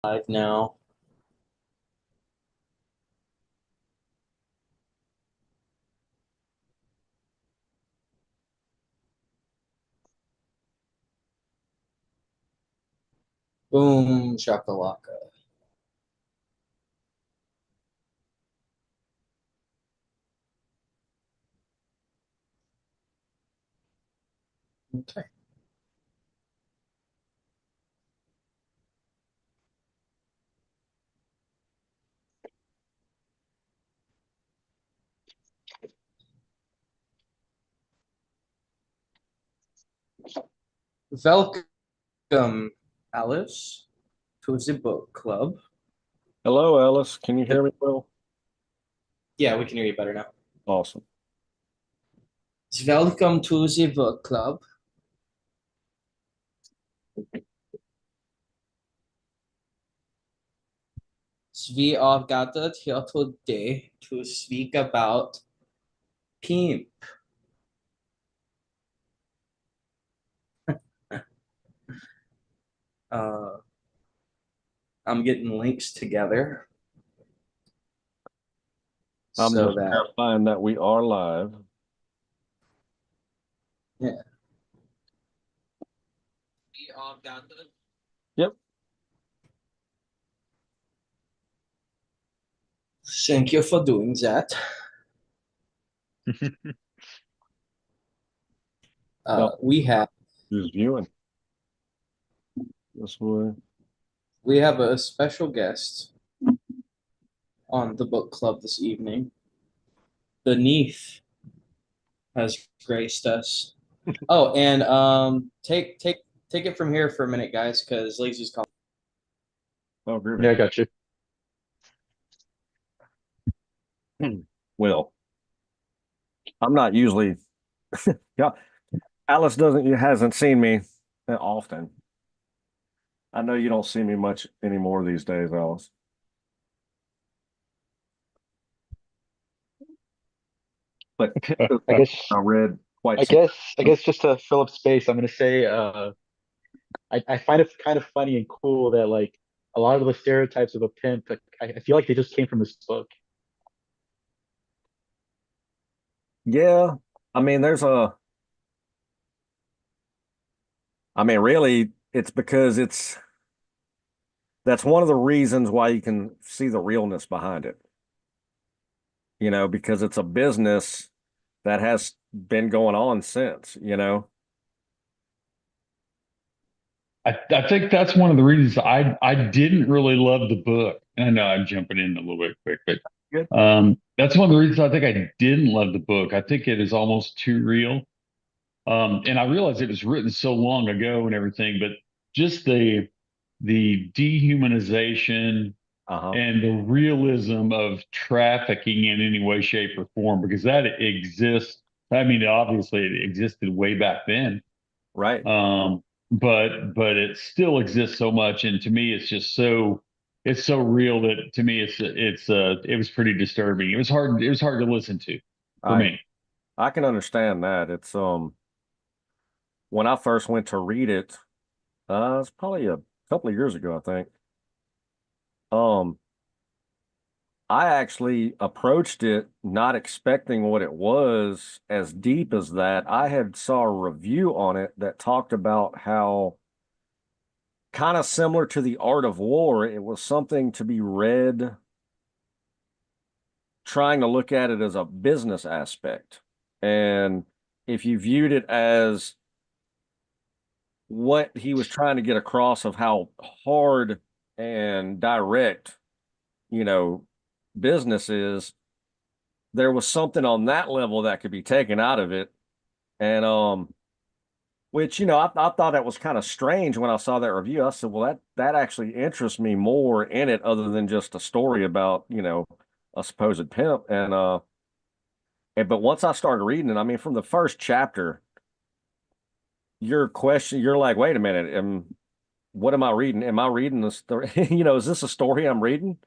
Live now. Boom, shakalaka. Okay. Welcome, Alice, to the book club. Hello, Alice. Can you hear me well? Yeah, we can hear you better now. Awesome. Welcome to the book club. We are gathered here today to speak about Pimp. Uh, I'm getting links together I'm so just that, verifying that we are live. yeah. We are gathered. Yep. Thank you for doing that. No, We have just viewing this way. we have a special guest on the book club this evening. The Neif has graced us. Oh, and take it from here for a minute, guys, because Lazy's calling. Oh, groovy. Yeah, I got you. Well, I'm not usually. Yeah, Alice hasn't seen me that often. I know you don't see me much anymore these days, Alice. But Pip is I one guess, I read quite I some. guess, I guess, just to fill up space, I'm gonna say, I find it kind of funny and cool that like a lot of the stereotypes of a pimp, like, I feel like they just came from this book. Yeah, I mean, really, it's because that's one of the reasons why you can see the realness behind it. Because it's a business that has been going on since. I think that's one of the reasons I didn't really love the book. And I know I'm jumping in a little bit quick, but Good. that's one of the reasons I think I didn't love the book. I think it is almost too real. And I realize it was written so long ago and everything, but just the dehumanization Uh-huh. and the realism of trafficking in any way, shape, or form, because that exists. I mean, obviously it existed way back then. Right. But it still exists so much, and to me, it's so real that to me it was pretty disturbing. It was hard to listen to for I me. I can understand that. It's when I first went to read it, it's probably a couple of years ago, I think. Um, I actually approached it not expecting what it was as deep as that. I had saw a review on it that talked about how kind of similar to the art of war, it was something to be read trying to look at it as a business aspect. And if you viewed it as what he was trying to get across of how hard and direct, you know, business is, there was something on that level that could be taken out of it. And which I thought that was kind of strange when I saw that review. I said, well, that actually interests me more in it, other than just a story about a supposed pimp. But once I started reading it, I mean, from the first chapter, you're like, wait a minute, what am I reading? Am I reading this story? Is this a story I'm reading?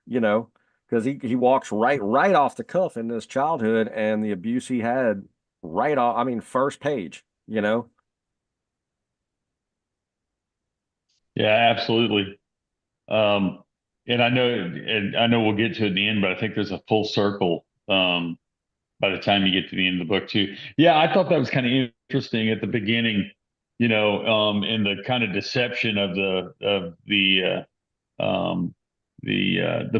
You know, because he walks right off the cuff in his childhood and the abuse he had right off. I mean, first page. Yeah, absolutely. Um, and I know we'll get to it in the end, but I think there's a full circle by the time you get to the end of the book too. Yeah, I thought that was kind of interesting at the beginning, in the kind of deception of the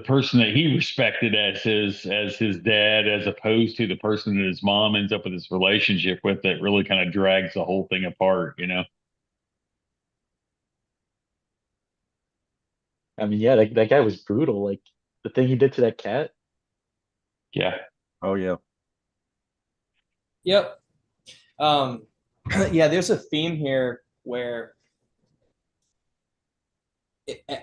person that he respected as his dad, as opposed to the person that his mom ends up with this relationship with, that really kind of drags the whole thing apart. I mean, yeah, that guy was brutal. Like the thing he did to that cat. Yeah. Oh yeah. Yep. Um, yeah, there's a theme here where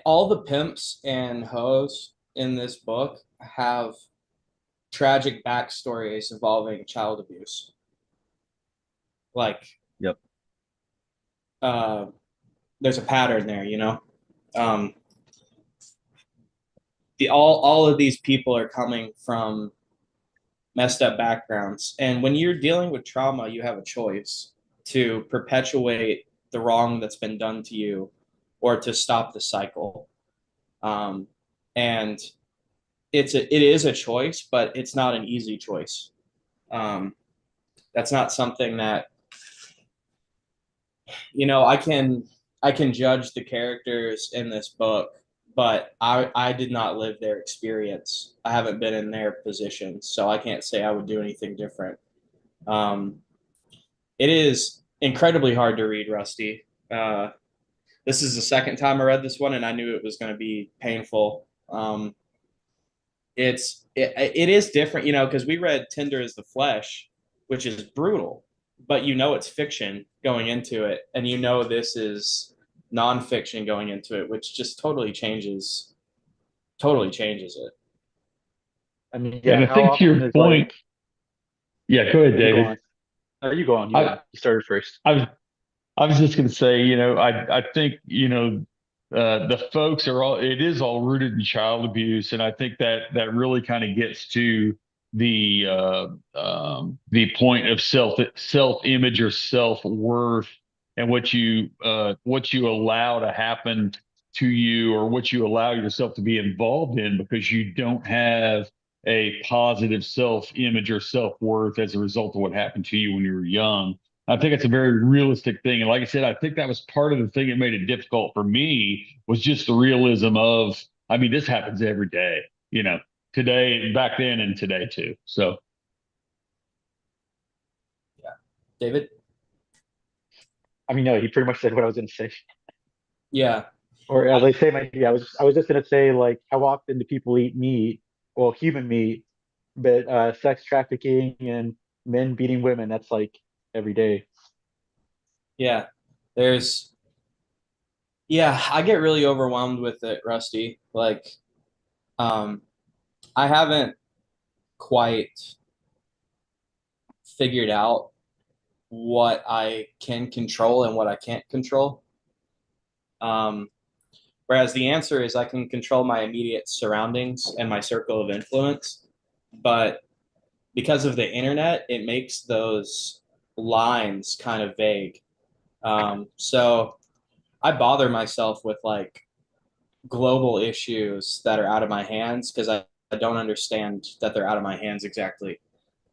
all the pimps and hoes in this book have tragic backstories involving child abuse. Like, Yep. uh, there's a pattern there, you know. Um, the all of these people are coming from messed up backgrounds, and when you're dealing with trauma, you have a choice to perpetuate the wrong that's been done to you, or to stop the cycle. Um, and it is a choice, but it's not an easy choice. Um, that's not something that I can judge the characters in this book, but I did not live their experience. I haven't been in their position, so I can't say I would do anything different. Um, it is incredibly hard to read, Rusty. This is the second time I read this one, and I knew it was going to be painful. It is different, because we read Tender as the Flesh, which is brutal, but it's fiction going into it, and this is nonfiction going into it, which just totally changes it. I mean, And yeah, I how think to often your is like point, yeah, go ahead, you go David. on. No, you go on. You go I, on. You started first. I was I was just going to say, I think, the folks it is all rooted in child abuse. And I think that really kind of gets to the point of self image or self worth, and what you allow to happen to you, or what you allow yourself to be involved in, because you don't have a positive self image or self worth as a result of what happened to you when you were young. I think it's a very realistic thing. And like I said, I think that was part of the thing that made it difficult for me, was just the realism of, I mean, this happens every day, today, back then, and today too. So, Yeah, David. I mean, no, he pretty much said what I was going to say. Yeah, Or as I say, I was just going to say, like, how often do people eat meat? Well, human meat, but sex trafficking and men beating women, that's like every day. yeah. There's Yeah, I get really overwhelmed with it, Rusty. Like, um, I haven't quite figured out what I can control and what I can't control. Um, whereas the answer is I can control my immediate surroundings and my circle of influence, but because of the internet, it makes those lines kind of vague. So I bother myself with like global issues that are out of my hands because I don't understand that they're out of my hands exactly.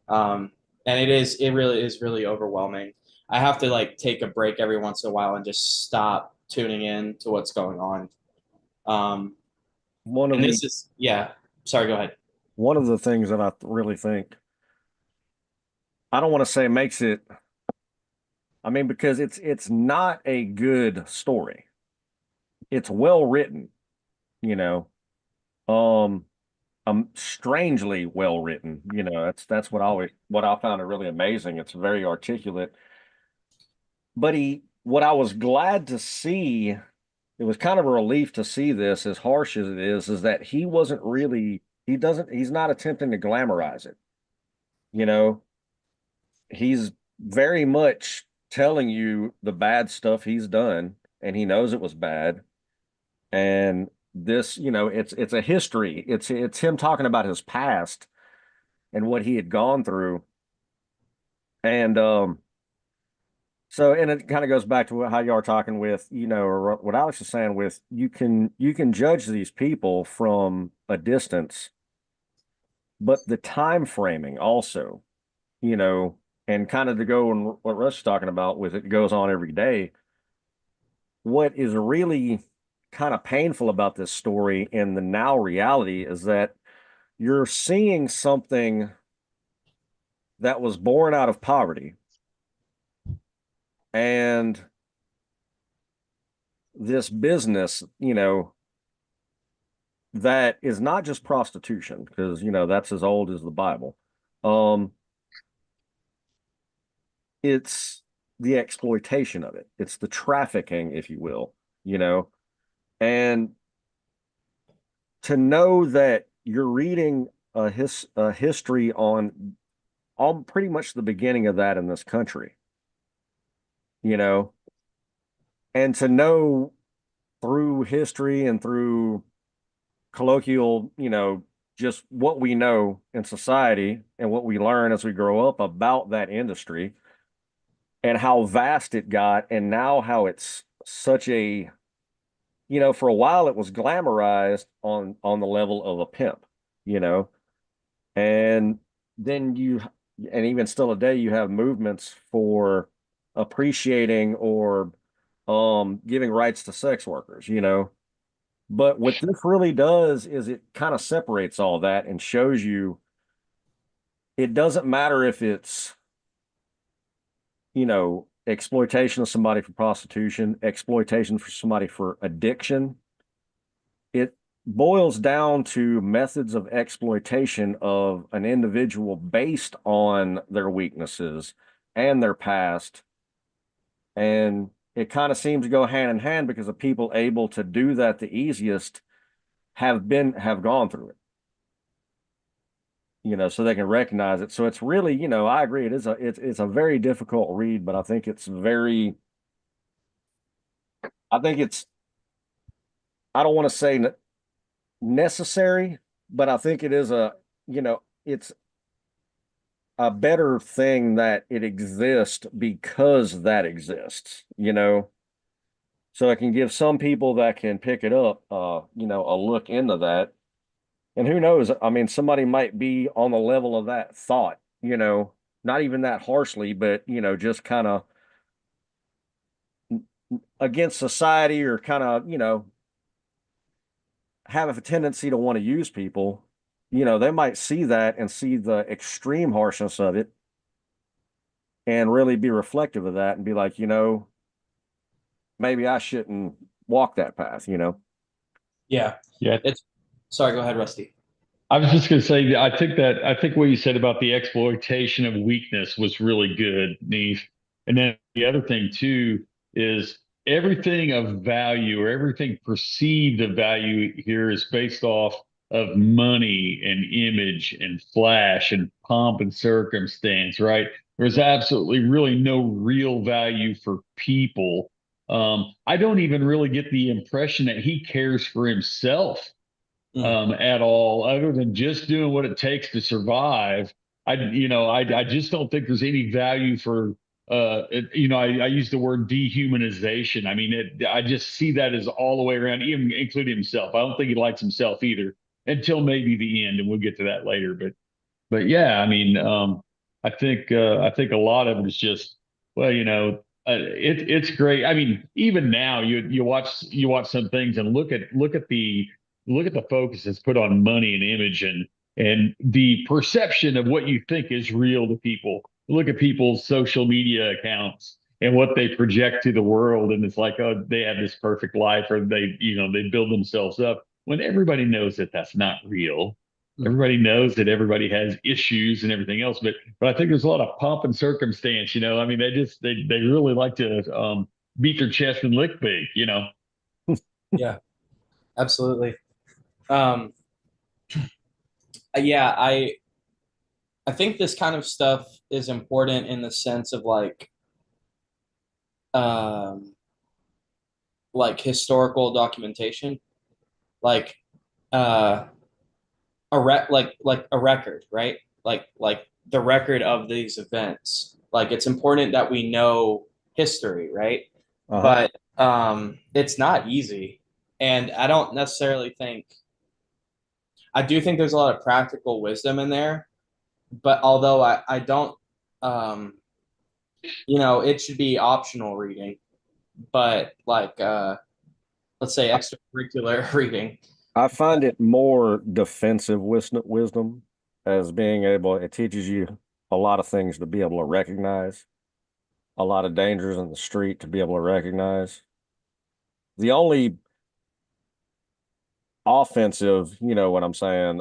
And it really is really overwhelming. I have to like take a break every once in a while and just stop tuning in to what's going on. Um, One of and the this is, yeah, sorry, go ahead. one of the things that I really think, I don't want to say makes it, I mean, because it's not a good story. It's well written, you know. Um, strangely well written. That's what I found it really amazing. It's very articulate. But what I was glad to see, it was kind of a relief to see this, as harsh as it is that he wasn't really, he's not attempting to glamorize it. You know, he's very much telling you the bad stuff he's done, and he knows it was bad. And this, it's a history. It's him talking about his past and what he had gone through. And So, and it kind of goes back to how y'all are talking with, or what Alex is saying with you can judge these people from a distance, but the time framing also, you know, and kind of to go and what Russ is talking about with it goes on every day. What is really kind of painful about this story in the now reality is that you're seeing something that was born out of poverty and this business, that is not just prostitution, because that's as old as the Bible. Um, it's the exploitation of it. It's the trafficking, if you will, and to know that you're reading a history on pretty much the beginning of that in this country, you know, and to know through history and through colloquial, just what we know in society and what we learn as we grow up about that industry and how vast it got, and now how it's such a, for a while it was glamorized on the level of a pimp, you know, and then and even still today you have movements for appreciating or giving rights to sex workers, but what this really does is it kind of separates all that and shows you it doesn't matter if it's, exploitation of somebody for prostitution, exploitation for somebody for addiction. It boils down to methods of exploitation of an individual based on their weaknesses and their past. And it kind of seems to go hand in hand because the people able to do that the easiest have gone through it, so they can recognize it. So it's really, I agree, it's a very difficult read, but I think it's, I don't want to say necessary, but I think it is it's a better thing that it exists because that exists, so it can give some people that can pick it up, a look into that. And who knows? I mean, somebody might be on the level of that thought, not even that harshly, but, just kind of against society or kind of, have a tendency to want to use people. They might see that and see the extreme harshness of it and really be reflective of that and be like, maybe I shouldn't walk that path. Yeah. Yeah. It's sorry, go ahead, Rusty. I was just going to say, I think what you said about the exploitation of weakness was really good, Neif. And then the other thing too is everything of value or everything perceived of value here is based off of money and image and flash and pomp and circumstance, right? There's absolutely really no real value for people. I don't even really get the impression that he cares for himself at all, other than just doing what it takes to survive. I just don't think there's any value for, I use the word dehumanization. I mean, I just see that as all the way around, even including himself. I don't think he likes himself either until maybe the end, and we'll get to that later. But yeah, I mean, I think a lot of it is just, well, it's great. I mean, even now you watch some things and look at the focus that's put on money and image and the perception of what you think is real to people. Look at people's social media accounts and what they project to the world, and it's like, oh, they have this perfect life, or they build themselves up when everybody knows that that's not real. Everybody knows that everybody has issues and everything else, but I think there's a lot of pomp and circumstance. I mean, they really like to beat their chest and lick big. Yeah, absolutely. Um, yeah, I think this kind of stuff is important in the sense of um, like historical documentation, like uh, like a record, right? Like the record of these events. Like it's important that we know history, right? Uh-huh. But it's not easy. And I don't necessarily think, I do think there's a lot of practical wisdom in there, but although I don't, um, it should be optional reading, but like, let's say extracurricular reading. I find it more defensive wisdom as being able, it teaches you a lot of things to be able to recognize, a lot of dangers in the street to be able to recognize. The only offensive, you know what I'm saying,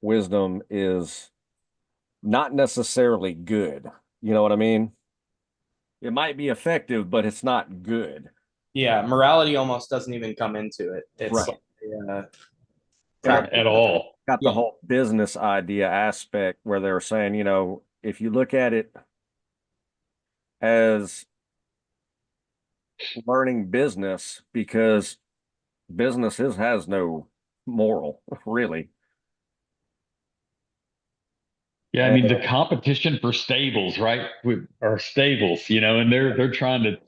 wisdom is not necessarily good. You know what I mean? It might be effective, but it's not good. Yeah, morality almost doesn't even come into it. It's Right. like uh, At all. Got the yeah, whole business idea aspect where they're saying, if you look at it as learning business, because has no moral, really. Yeah, I And mean the competition for stables, right? With our stables, and they're trying to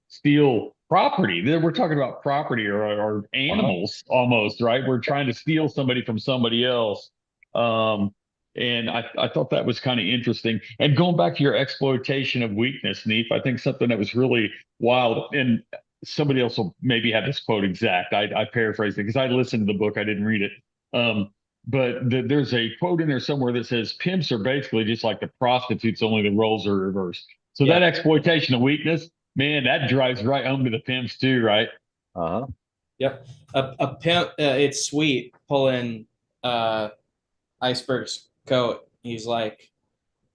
steal property. We're talking about property or animals almost, right? We're trying to steal somebody from somebody else. Um, and I thought that was kind of interesting. And going back to your exploitation of weakness, Neef, I think something that was really wild, and somebody else will maybe have this quote exact. I paraphrased it because I listened to the book, I didn't read it. But there's a quote in there somewhere that says pimps are basically just like the prostitutes, only the roles are reversed. So yeah, that exploitation of weakness, man, that drives right home to the pimps too, right? uh-huh. yep. A pimp, it's sweet pulling uh, Iceberg's coat. He's like,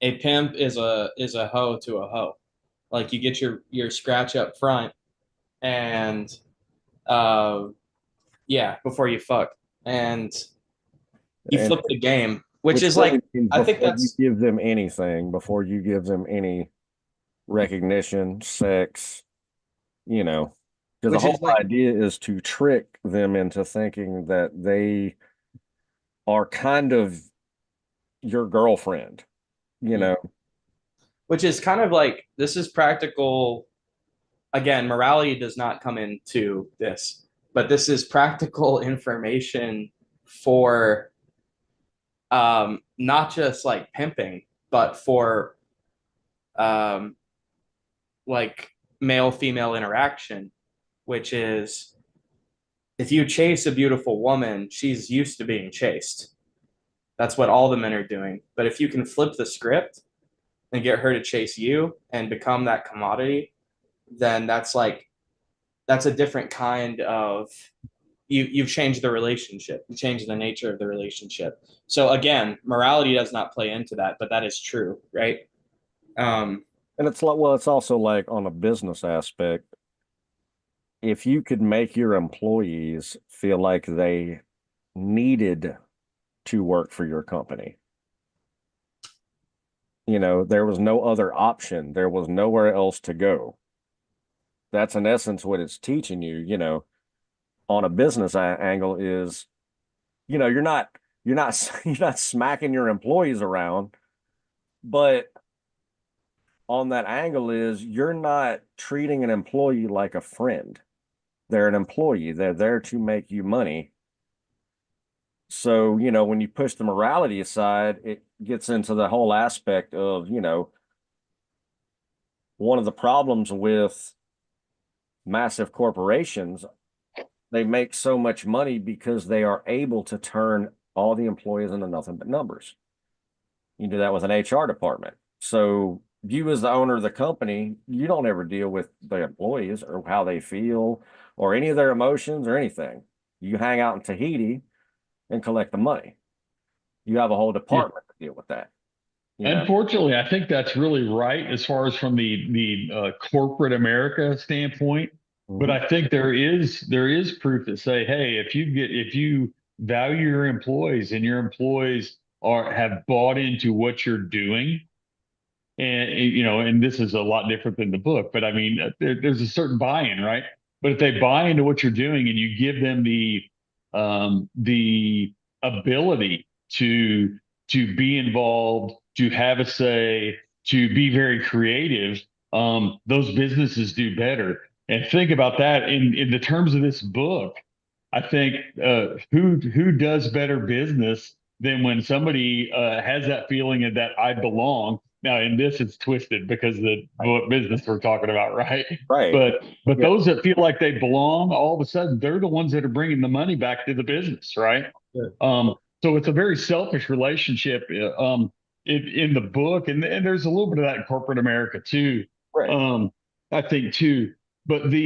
a pimp is a hoe to a hoe. Like you get your scratch up front, and uh, yeah, before you fuck, and you And flip the game, which which is like, really means I think before you that's give them anything, before you give them any recognition, sex, because the which is whole like, idea is to trick them into thinking that they are kind of your girlfriend, you yeah, know. which is kind of like this is practical. Again, morality does not come into this, but this is practical information for not just like pimping, but for um, like male female interaction, which is if you chase a beautiful woman, she's used to being chased. That's what all the men are doing. But if you can flip the script and get her to chase you and become that commodity, then that's a different kind of you've changed the relationship. You changed the nature of the relationship. So again, morality does not play into that, but that is true, right? Um, And it's like, well, it's also like on a business aspect, if you could make your employees feel like they needed to work for your company, there was no other option, there was nowhere else to go. That's in essence what it's teaching you, on a business angle is, you're not you're not smacking your employees around, but on that angle is you're not treating an employee like a friend. They're an employee. They're there to make you money. So, when you push the morality aside, it gets into the whole aspect of, one of the problems with massive corporations, they make so much money because they are able to turn all the employees into nothing but numbers. You do that with an HR department. So you as the owner of the company, you don't ever deal with the employees or how they feel or any of their emotions or anything. You hang out in Tahiti and collect the money. You have a whole Yeah. department to deal with that, Unfortunately, I think that's really right as far as from the corporate America standpoint. But Mhm. I think there is proof that say, hey, if you value your employees and your employees have bought into what you're doing, and this is a lot different than the book, but I mean, there's a certain buy-in, right? But if they buy into what you're doing and you give them the ability to be involved, to have a say, to be very creative, those businesses do better. And think about that in the terms of this book. I think who does better business than when somebody has that feeling of that I belong. Now, in this, it's twisted because the what business we're talking about, right? Right. But Yeah. those that feel like they belong, all of a sudden, they're the ones that are bringing the money back to the business, right? Sure. So it's a very selfish relationship in the book, and there's a little bit of that in corporate America too. Right. I think too. But do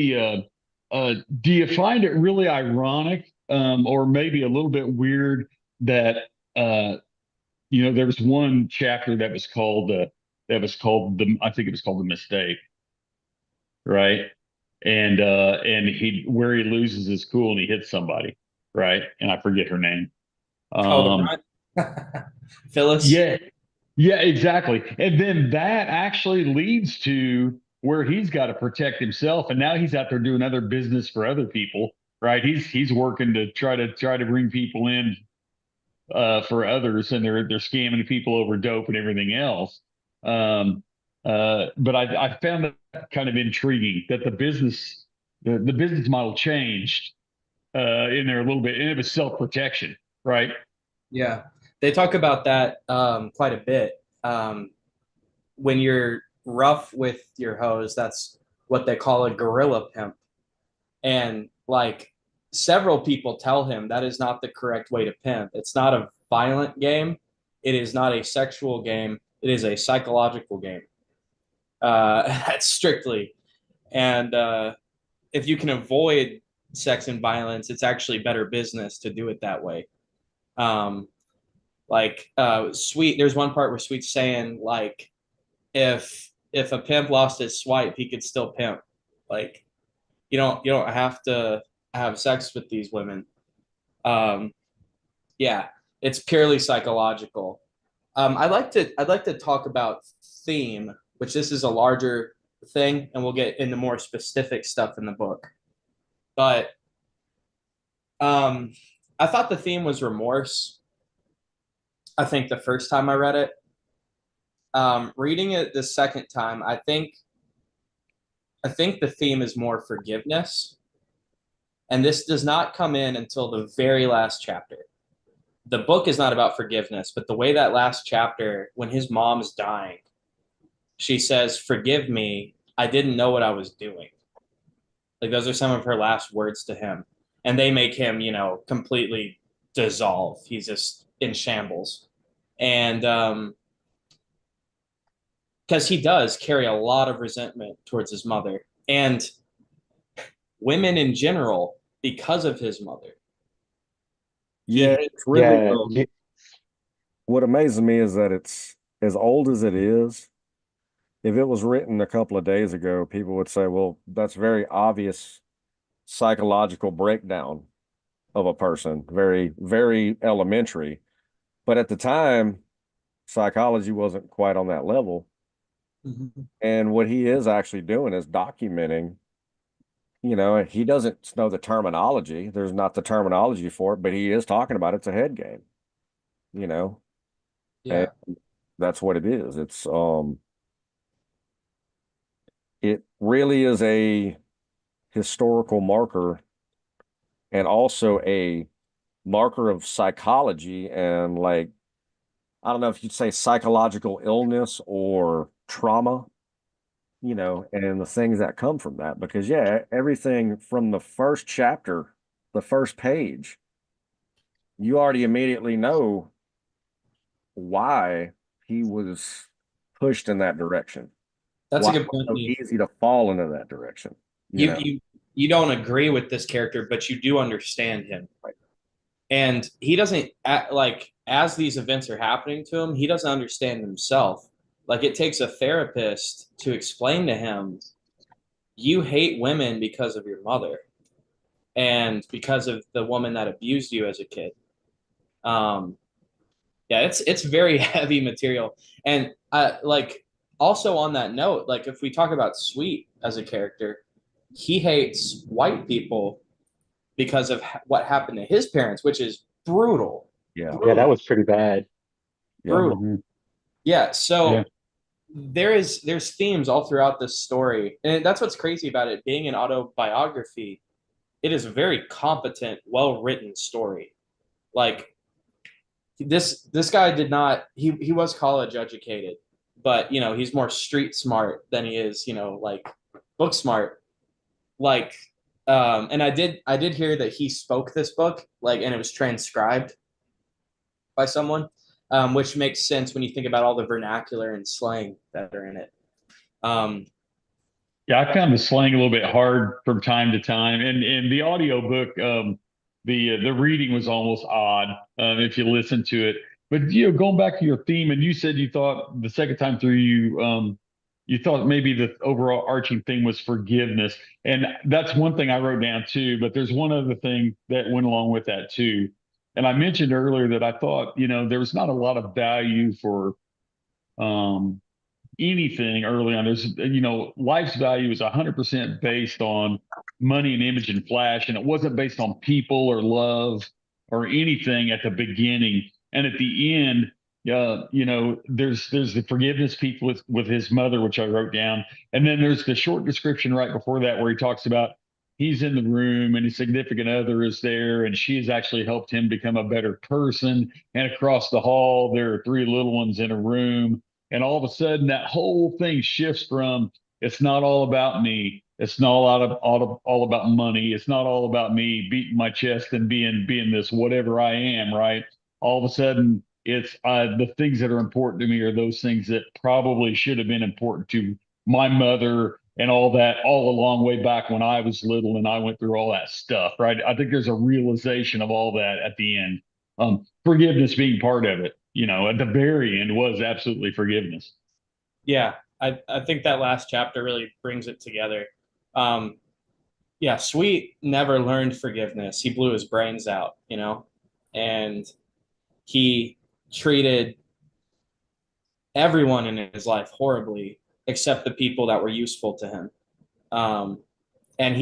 you find it really ironic, or maybe a little bit weird that there was one chapter that was called the I think it was called the mistake, right? And he where he loses his cool and he hits somebody, right? And I forget her name. Oh, the Um, grunt. Phyllis. yeah, yeah, exactly. And then that actually leads to where he's got to protect himself, and now he's out there doing other business for other people, right? He's working to try to bring people in for others, and they're scamming people over dope and everything else. Um, but I found that kind of intriguing that the business model changed in there a little bit, and it was self protection, right? Yeah, they talk about that quite a bit. When you're rough with your hose, that's what they call a gorilla pimp. And like several people tell him that is not the correct way to pimp. It's not a violent game. It is not a sexual game. It is a psychological game. That's strictly. And if you can avoid sex and violence, it's actually better business to do it that way. Um, Sweet, there's one part where Sweet's saying like, if a pimp lost his swipe, he could still pimp. Like you don't have to have sex with these women. Um, yeah, it's purely psychological. I'd like to talk about theme, which this is a larger thing, and we'll get into more specific stuff in the book. But um, I thought the theme was remorse. I think the first time I read it, reading it the second time, I think the theme is more forgiveness, and this does not come in until the very last chapter. The book is not about forgiveness, but the way that last chapter, when his mom's dying, she says, "Forgive me. I didn't know what I was doing." Like those are some of her last words to him, and they make him, completely dissolve. He's just in shambles, and because he does carry a lot of resentment towards his mother and women in general because of his mother. Yeah, He it's really Yeah, what amazes me is that it's as old as it is. If it was written a couple of days ago, people would say, well, that's very obvious psychological breakdown of a person, very, very elementary. But at the time, psychology wasn't quite on that level. Mhm. And what he is actually doing is documenting, he doesn't know the terminology. There's not the terminology for it, but he is talking about it's a head game, you know, and Yeah. that's what it is. It really is a historical marker and also a marker of psychology and like, I don't know if you'd say psychological illness or trauma, and the things that come from that. Because, yeah, everything from the first chapter, the first page, you already immediately know why he was pushed in that direction. That's a Why good it's point, so Neif. easy to fall into that direction, you You know. you you don't agree with this character, but you do understand him. Right. And he doesn't like as these events are happening to him, he doesn't understand himself. Like it takes a therapist to explain to him, you hate women because of your mother and because of the woman that abused you as a kid. Um, yeah, it's very heavy material. And like also on that note, like if we talk about Sweet as a character, he hates white people because of what happened to his parents, which is brutal, Yeah. yeah, that brutal, was pretty bad. Yeah. brutal. Hmm. Yeah. Yeah. So there's themes all throughout this story, and that's what's crazy about it being an autobiography. It is a very competent, well written story. Like this guy did not he was college educated, but he's more street smart than he is like book smart. Like and I did hear that he spoke this book, like, and it was transcribed by someone, which makes sense when you think about all the vernacular and slang that are in it. um Yeah, I found the slang a little bit hard from time to time, and the audiobook, the reading was almost odd if you listen to it. But going back to your theme, and you said you thought the second time through you thought maybe the overall arching thing was forgiveness, and that's one thing I wrote down too. But there's one other thing that went along with that too, and I mentioned earlier that I thought there was not a lot of value for um anything early on. There's, life's value is 100% based on money and image and flash, and it wasn't based on people or love or anything at the beginning. And at the end, there's the forgiveness piece with his mother, which I wrote down, and then there's the short description right before that where he talks about he's in the room and his significant other is there, and she has actually helped him become a better person. And across the hall, there are three little ones in a room, and all of a sudden, that whole thing shifts from it's not all about me. It's not all about money. It's not all about me beating my chest and being this whatever I am, right? All of a sudden, it's the things that are important to me are those things that probably should have been important to my mother and all that all a long way back when I was little and I went through all that stuff, right? I think there's a realization of all that at the end. Forgiveness being part of it, at the very end was absolutely forgiveness. yeah, I think that last chapter really brings it together. um yeah, Sweet never learned forgiveness. He blew his brains out, and he treated everyone in his life horribly except the people that were useful to him. Um, and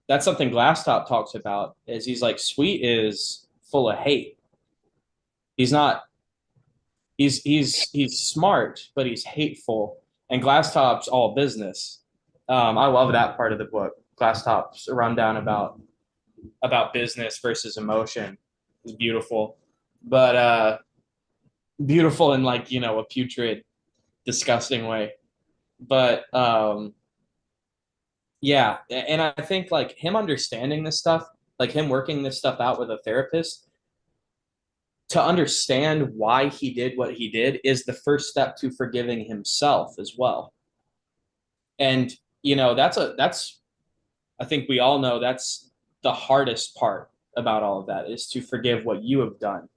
that's something Glasstop talks about, is he's like, Sweet is full of hate. He's not, he's smart, but he's hateful. And Glasstop's all business. I love that part of the book. Glasstop's rundown about business versus emotion is beautiful. But beautiful in, like, a putrid, disgusting way. But yeah, and I think, like, him understanding this stuff, like him working this stuff out with a therapist to understand why he did what he did is the first step to forgiving himself as well. And that's I think we all know that's the hardest part about all of that, is to forgive what you have done.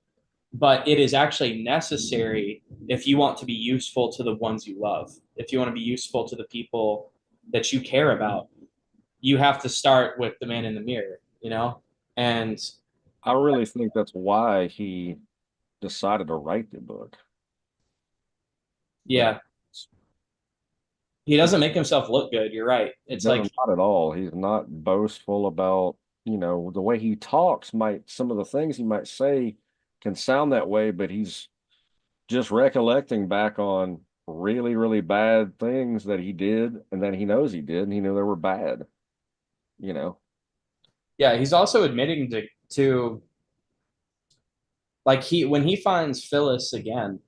But it is actually necessary if you want to be useful to the ones you love. If you want to be useful to the people that you care about, you have to start with the man in the mirror. And I really think that's why he decided to write the book. yeah, he doesn't make himself look good. You're right. It's No, like, not at all. He's not boastful about, the way he talks some of the things he might say can sound that way, but he's just recollecting back on really, really bad things that he did and that he knows he did, and he knew they were bad, you know. yeah, he's also admitting to like, when he finds Phyllis again,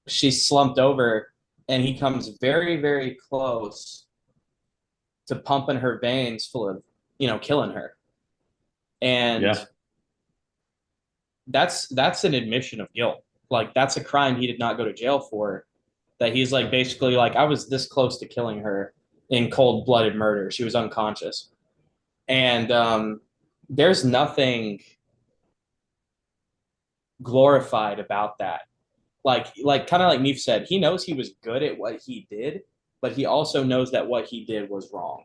she's slumped over, and he comes very, very close to pumping her veins full of, killing her. And Yeah. that's an admission of guilt. Like, that's a crime he did not go to jail for. That he's like, basically, like, I was this close to killing her in cold-blooded murder. She was unconscious. And there's nothing glorified about that. Like kind of like Neif said, he knows he was good at what he did, but he also knows that what he did was wrong.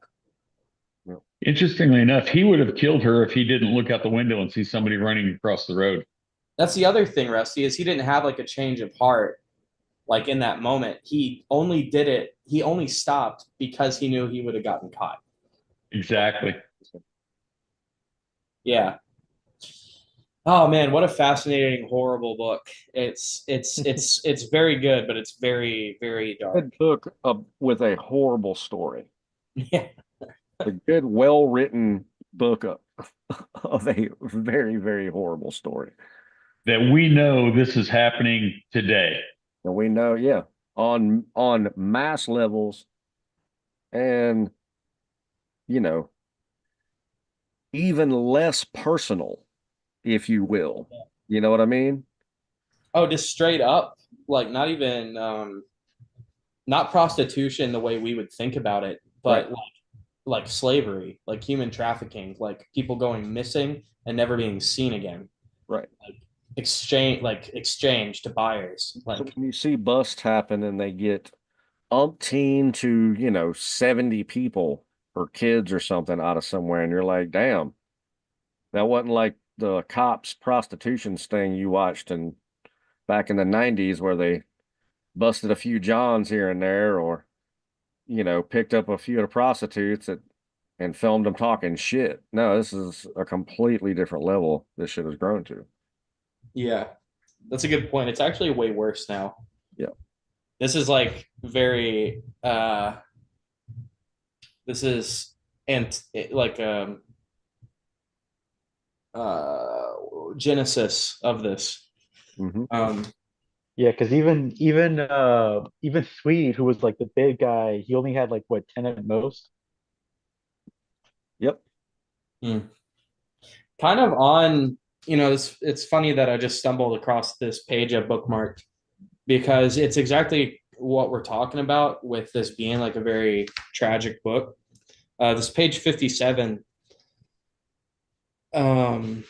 Interestingly enough, he would have killed her if he didn't look out the window and see somebody running across the road. That's the other thing, Rusty, is he didn't have like a change of heart. Like, in that moment, he only did it. He only stopped because he knew he would have gotten caught. Exactly. Yeah. Oh man, what a fascinating, horrible book. It's very good, but it's very, very dark. Good book with a horrible story. Yeah. A good, well-written book of a very, very horrible story. That we know this is happening today. And we know, yeah, on mass levels and you know, even less personal, if you will. You know what I mean? Oh, just straight up, like not even not prostitution the way we would think about it, Right, but like slavery, like human trafficking, like people going missing and never being seen again. right. Exchange to buyers. So Like when you see busts happen and they get umpteen to, 70 people or kids or something out of somewhere, and you're like, damn, that wasn't like the cops prostitution sting you watched in back in the 90s where they busted a few Johns here and there, or picked up a few of the prostitutes and filmed them talking shit. No, this is a completely different level this shit has grown to. yeah, that's a good point. It's actually way worse now. Yeah. This is like very this is and like uh genesis of this. Hmm. Um Yeah, because even Swede, who was like the big guy, he only had like what 10 at most. Yep. hmm. Kind of on, it's funny that I just stumbled across this page I bookmarked because it's exactly what we're talking about with this being like a very tragic book. This page 57. Um,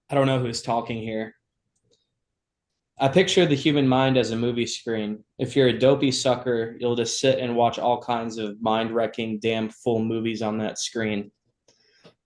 I don't know who's talking here. I picture the human mind as a movie screen. If you're a dopey sucker, you'll just sit and watch all kinds of mind wrecking, damn full movies on that screen.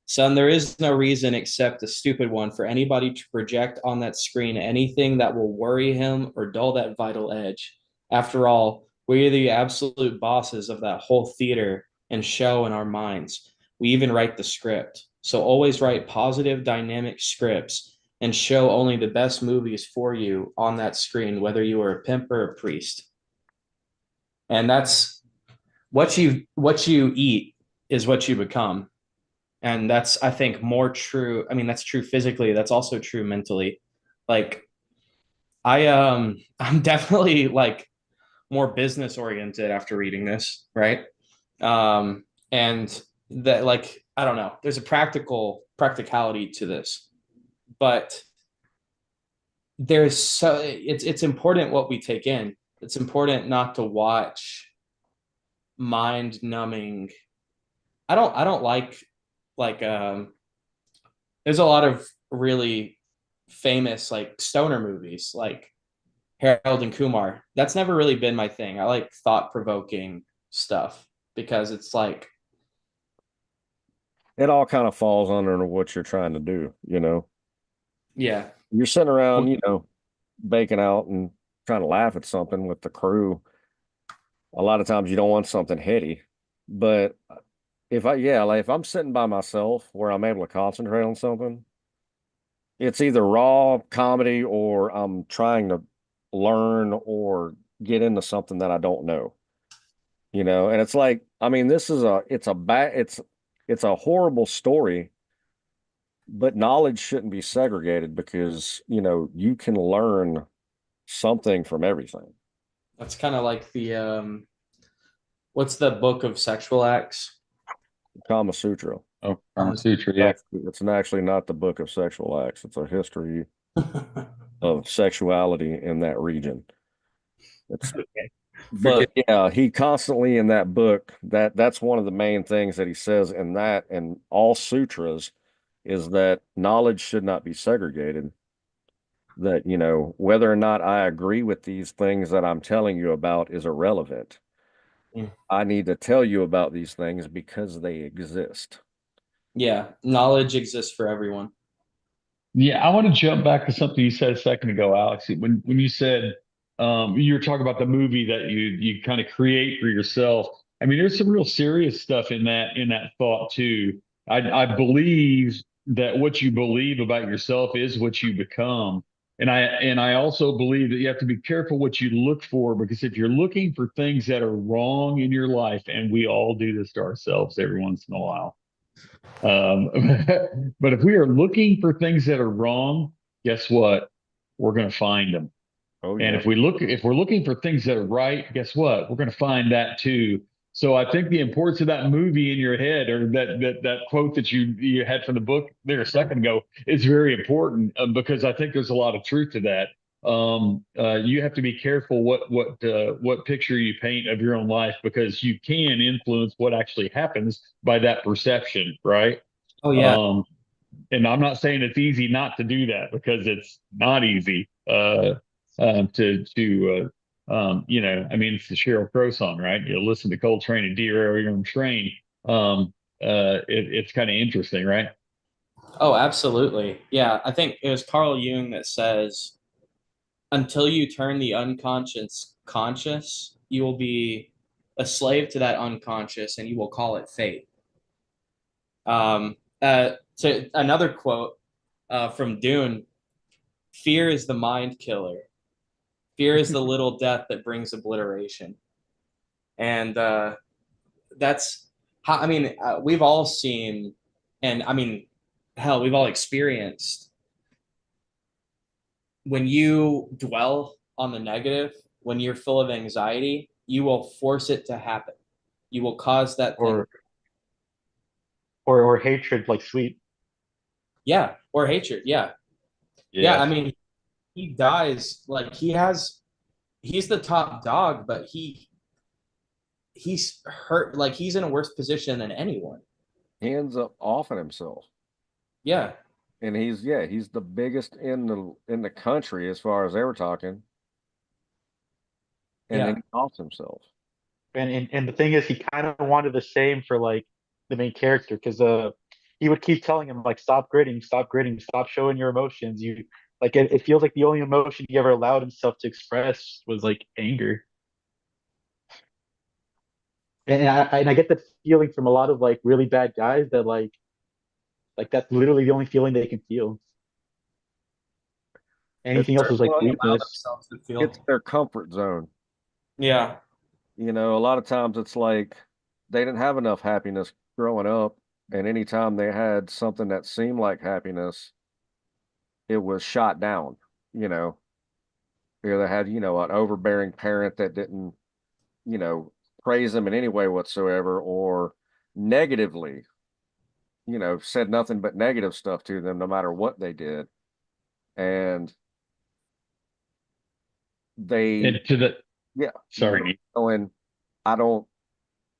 Son, there is no reason except a stupid one for anybody to project on that screen anything that will worry him or dull that vital edge. After all, we are the absolute bosses of that whole theater and show in our minds. We even write the script. So always write positive, dynamic scripts and show only the best movies for you on that screen, whether you are a pimp or a priest. And that's what you eat is what you become. And that's, I think, more true. I mean, that's true physically, that's also true mentally. Like I'm definitely like more business oriented after reading this, right? And that, like, I don't know, there's a practicality to this, but it's important what we take in. It's important not to watch mind numbing. I don't like there's a lot of really famous like stoner movies like Harold and Kumar. That's never really been my thing. I like thought provoking stuff because it's like, It all kind of falls under what you're trying to do. yeah, You're sitting around, baking out and trying to laugh at something with the crew. A lot of times you don't want something heady, but like if I'm sitting by myself where I'm able to concentrate on something, it's either raw comedy or I'm trying to learn or get into something that I don't know. And it's like, I mean, it's a horrible story, but knowledge shouldn't be segregated because, you can learn something from everything. that's kind of like the what's the book of sexual acts? Kama Sutra. Oh, Kama Sutra, yeah. It's actually not the book of sexual acts. It's a history of sexuality in that region. It's Okay. But yeah, he constantly in that book, that's one of the main things that he says in that and all sutras is that knowledge should not be segregated. That, whether or not I agree with these things that I'm telling you about is irrelevant. Mm. I need to tell you about these things because they exist. Yeah, knowledge exists for everyone. Yeah, I want to jump back to something you said a second ago, Alex. When you said you were talking about the movie that you kind of create for yourself. I mean, there's some real serious stuff in that thought too. I believe that what you believe about yourself is what you become. And I also believe that you have to be careful what you look for, because if you're looking for things that are wrong in your life, and we all do this to ourselves every once in a while. Um, but if we are looking for things that are wrong, guess what? We're going to find them. Oh And yeah. if we're looking for things that are right, guess what? We're going to find that too. So I think the importance of that movie in your head, or that quote that you had from the book there a second ago, is very important, because I think there's a lot of truth to that. You have to be careful what picture you paint of your own life, because you can influence what actually happens by that perception, right? Oh yeah. Um, and I'm not saying it's easy not to do that, because it's not easy. I mean, it's the Sheryl Crow song, right? You listen to Coltrane and derail your own train. It's kind of interesting, right? Oh, absolutely. Yeah, I think it was Carl Jung that says, until you turn the unconscious conscious, you will be a slave to that unconscious and you will call it fate. So another quote from Dune: fear is the mind killer. Fear is the little death that brings obliteration. And that's how, I mean, we've all seen, and I mean, hell, we've all experienced when you dwell on the negative, when you're full of anxiety, you will force it to happen. You will cause that thing. Or hatred like sweet. Yeah. Or hatred. Yeah. Yeah. I Yes. mean, he dies like he's the top dog, but he's hurt, like he's in a worse position than anyone. He ends up offing himself. Yeah. And he's the biggest in the country as far as they were talking. And then Yeah. he offs himself. And the thing is, he kind of wanted the same for like the main character, because he would keep telling him like, stop gritting, stop showing your emotions. You like it feels like the only emotion he ever allowed himself to express was like anger. And I get that feeling from a lot of like really bad guys, that like that's literally the only feeling they can feel. It's Anything else is like Only allow weakness. themselves to feel. it's their comfort zone. Yeah. You know, a lot of times it's like they didn't have enough happiness growing up, and anytime they had something that seemed like happiness, it was shot down. You know, or they had, an overbearing parent that didn't, you know, praise them in any way whatsoever, or negatively, said nothing but negative stuff to them no matter what they did. And they, And to the yeah, sorry, going, I don't,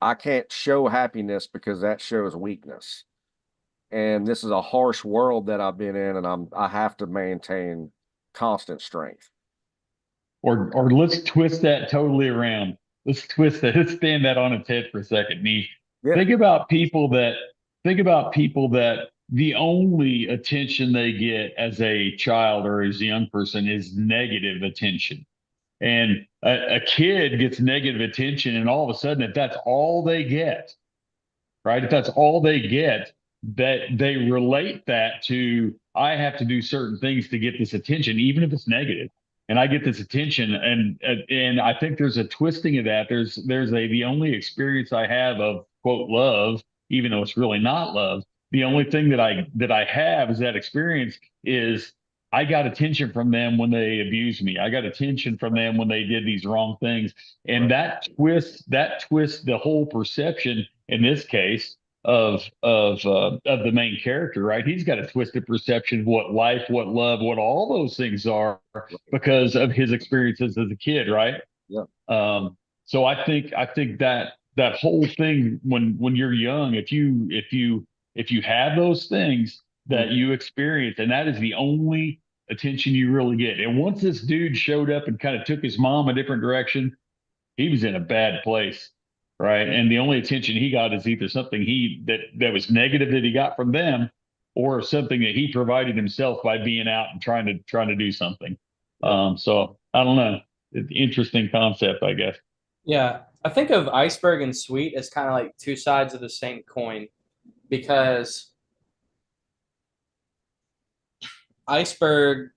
I can't show happiness because that shows weakness. And this is a harsh world that I've been in, and I have to maintain constant strength. or let's twist that totally around. Let's twist that. Let's stand that on its head for a second, Neef. Yeah. Think about people that think about people that the only attention they get as a child or as a young person is negative attention. And a kid gets negative attention, and all of a sudden, if that's all they get, right? If that's all they get, that they relate that to, I have to do certain things to get this attention, even if it's negative. And I get this attention, and I think there's a twisting of that. There's the only experience I have of quote love, even though it's really not love. The only thing that I have is that experience is I got attention from them when they abused me. I got attention from them when they did these wrong things, and that twists the whole perception in this case of the main character, right? He's got a twisted perception of what life, what love, what all those things are because of his experiences as a kid, right? Yeah. So I think that whole thing when you're young, if you have those things that you experience, and that is the only attention you really get. And once this dude showed up and kind of took his mom a different direction, he was in a bad place, right? And the only attention he got is either something that was negative that he got from them, or something that he provided himself by being out and trying to do something. Yeah. So I don't know. Interesting concept, I guess. Yeah. I think of iceberg and sweet as kind of like two sides of the same coin because iceberg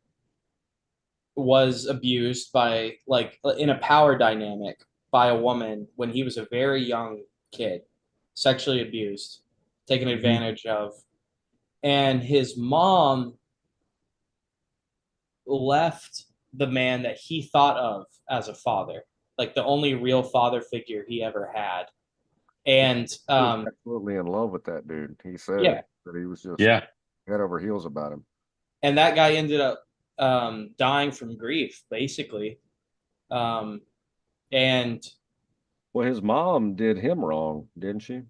was abused by like in a power dynamic by a woman when he was a very young kid, sexually abused, taken Mhm. advantage of. And his mom left the man that he thought of as a father, like the only real father figure he ever had. And He was absolutely in love with that dude. He said yeah, that he was just Yeah. head over heels about him. and that guy ended up dying from grief, basically. Um, and Well, his mom did him wrong, didn't she?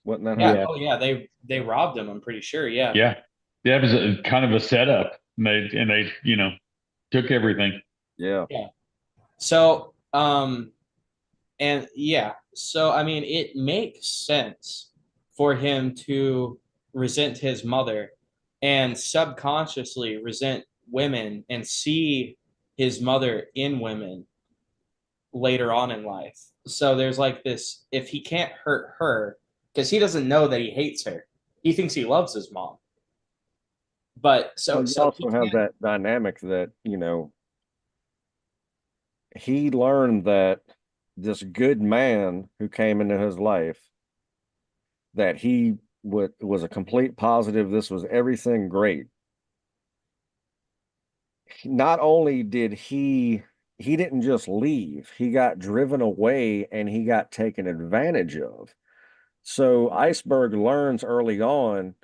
Wasn't that yeah, how? Yeah. oh yeah, they robbed him. I'm pretty sure. Yeah, Yeah. That was a kind of a setup. And they, took everything. Yeah. yeah. So and yeah, so I mean, it makes sense for him to resent his mother and subconsciously resent women and see his mother in women later on in life. So there's like this if he can't hurt her, because he doesn't know that he hates her, he thinks he loves his mom. But Well, so you so he also have can't. that dynamic that, he learned that this good man who came into his life, that he was a complete positive, this was everything great. Not only did he didn't just leave, he got driven away and he got taken advantage of. So Iceberg learns early on,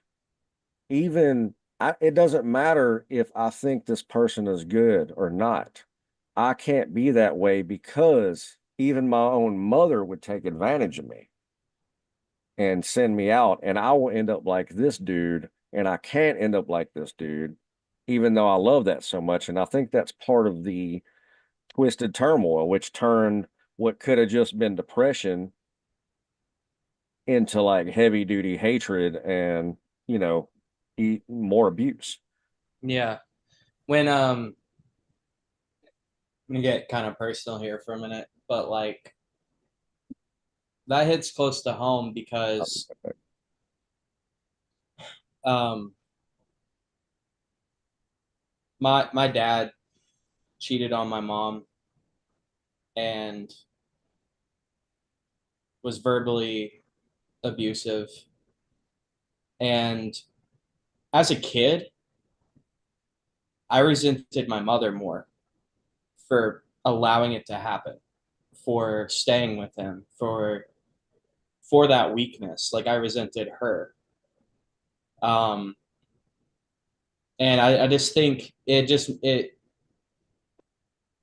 even it doesn't matter if I think this person is good or not. I can't be that way because even my own mother would take advantage of me and send me out, and I will end up like this dude, and I can't end up like this dude, even though I love that so much. And I think that's part of the twisted turmoil, which turned what could have just been depression into like heavy duty hatred and, you know, more abuse. Yeah, when I'm gonna get kind of personal here for a minute, but like that hits close to home because um my dad cheated on my mom and was verbally abusive. And as a kid, I resented my mother more for allowing it to happen, for staying with him, for that weakness. Like I resented her. Um, and I just think it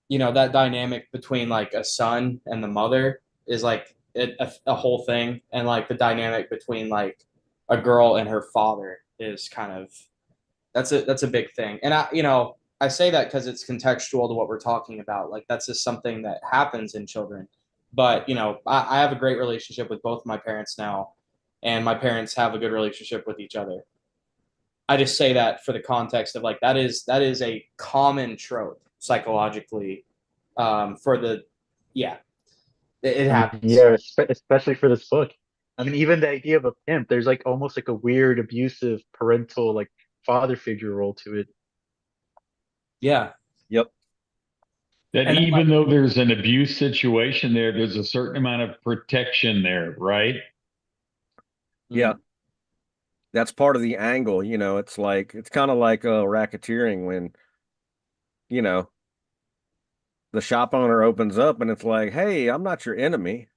that dynamic between like a son and the mother is like a whole thing, and like the dynamic between like a girl and her father is kind of that's a big thing. And I say that because it's contextual to what we're talking about. Like that's just something that happens in children. But I have a great relationship with both my parents now, and my parents have a good relationship with each other. I just say that for the context of like that is a common trope psychologically. For the yeah, it I mean, happens. yeah, especially for this book. I mean, even the idea of a pimp, there's like almost like a weird abusive parental like father figure role to it. Yeah, Yep. That and then like even though there's an abuse situation there, there's a certain amount of protection there, right? Yeah. mm, That's part of the angle, it's like it's kind of like racketeering when, you know, the shop owner opens up and it's like, "Hey, I'm not your enemy,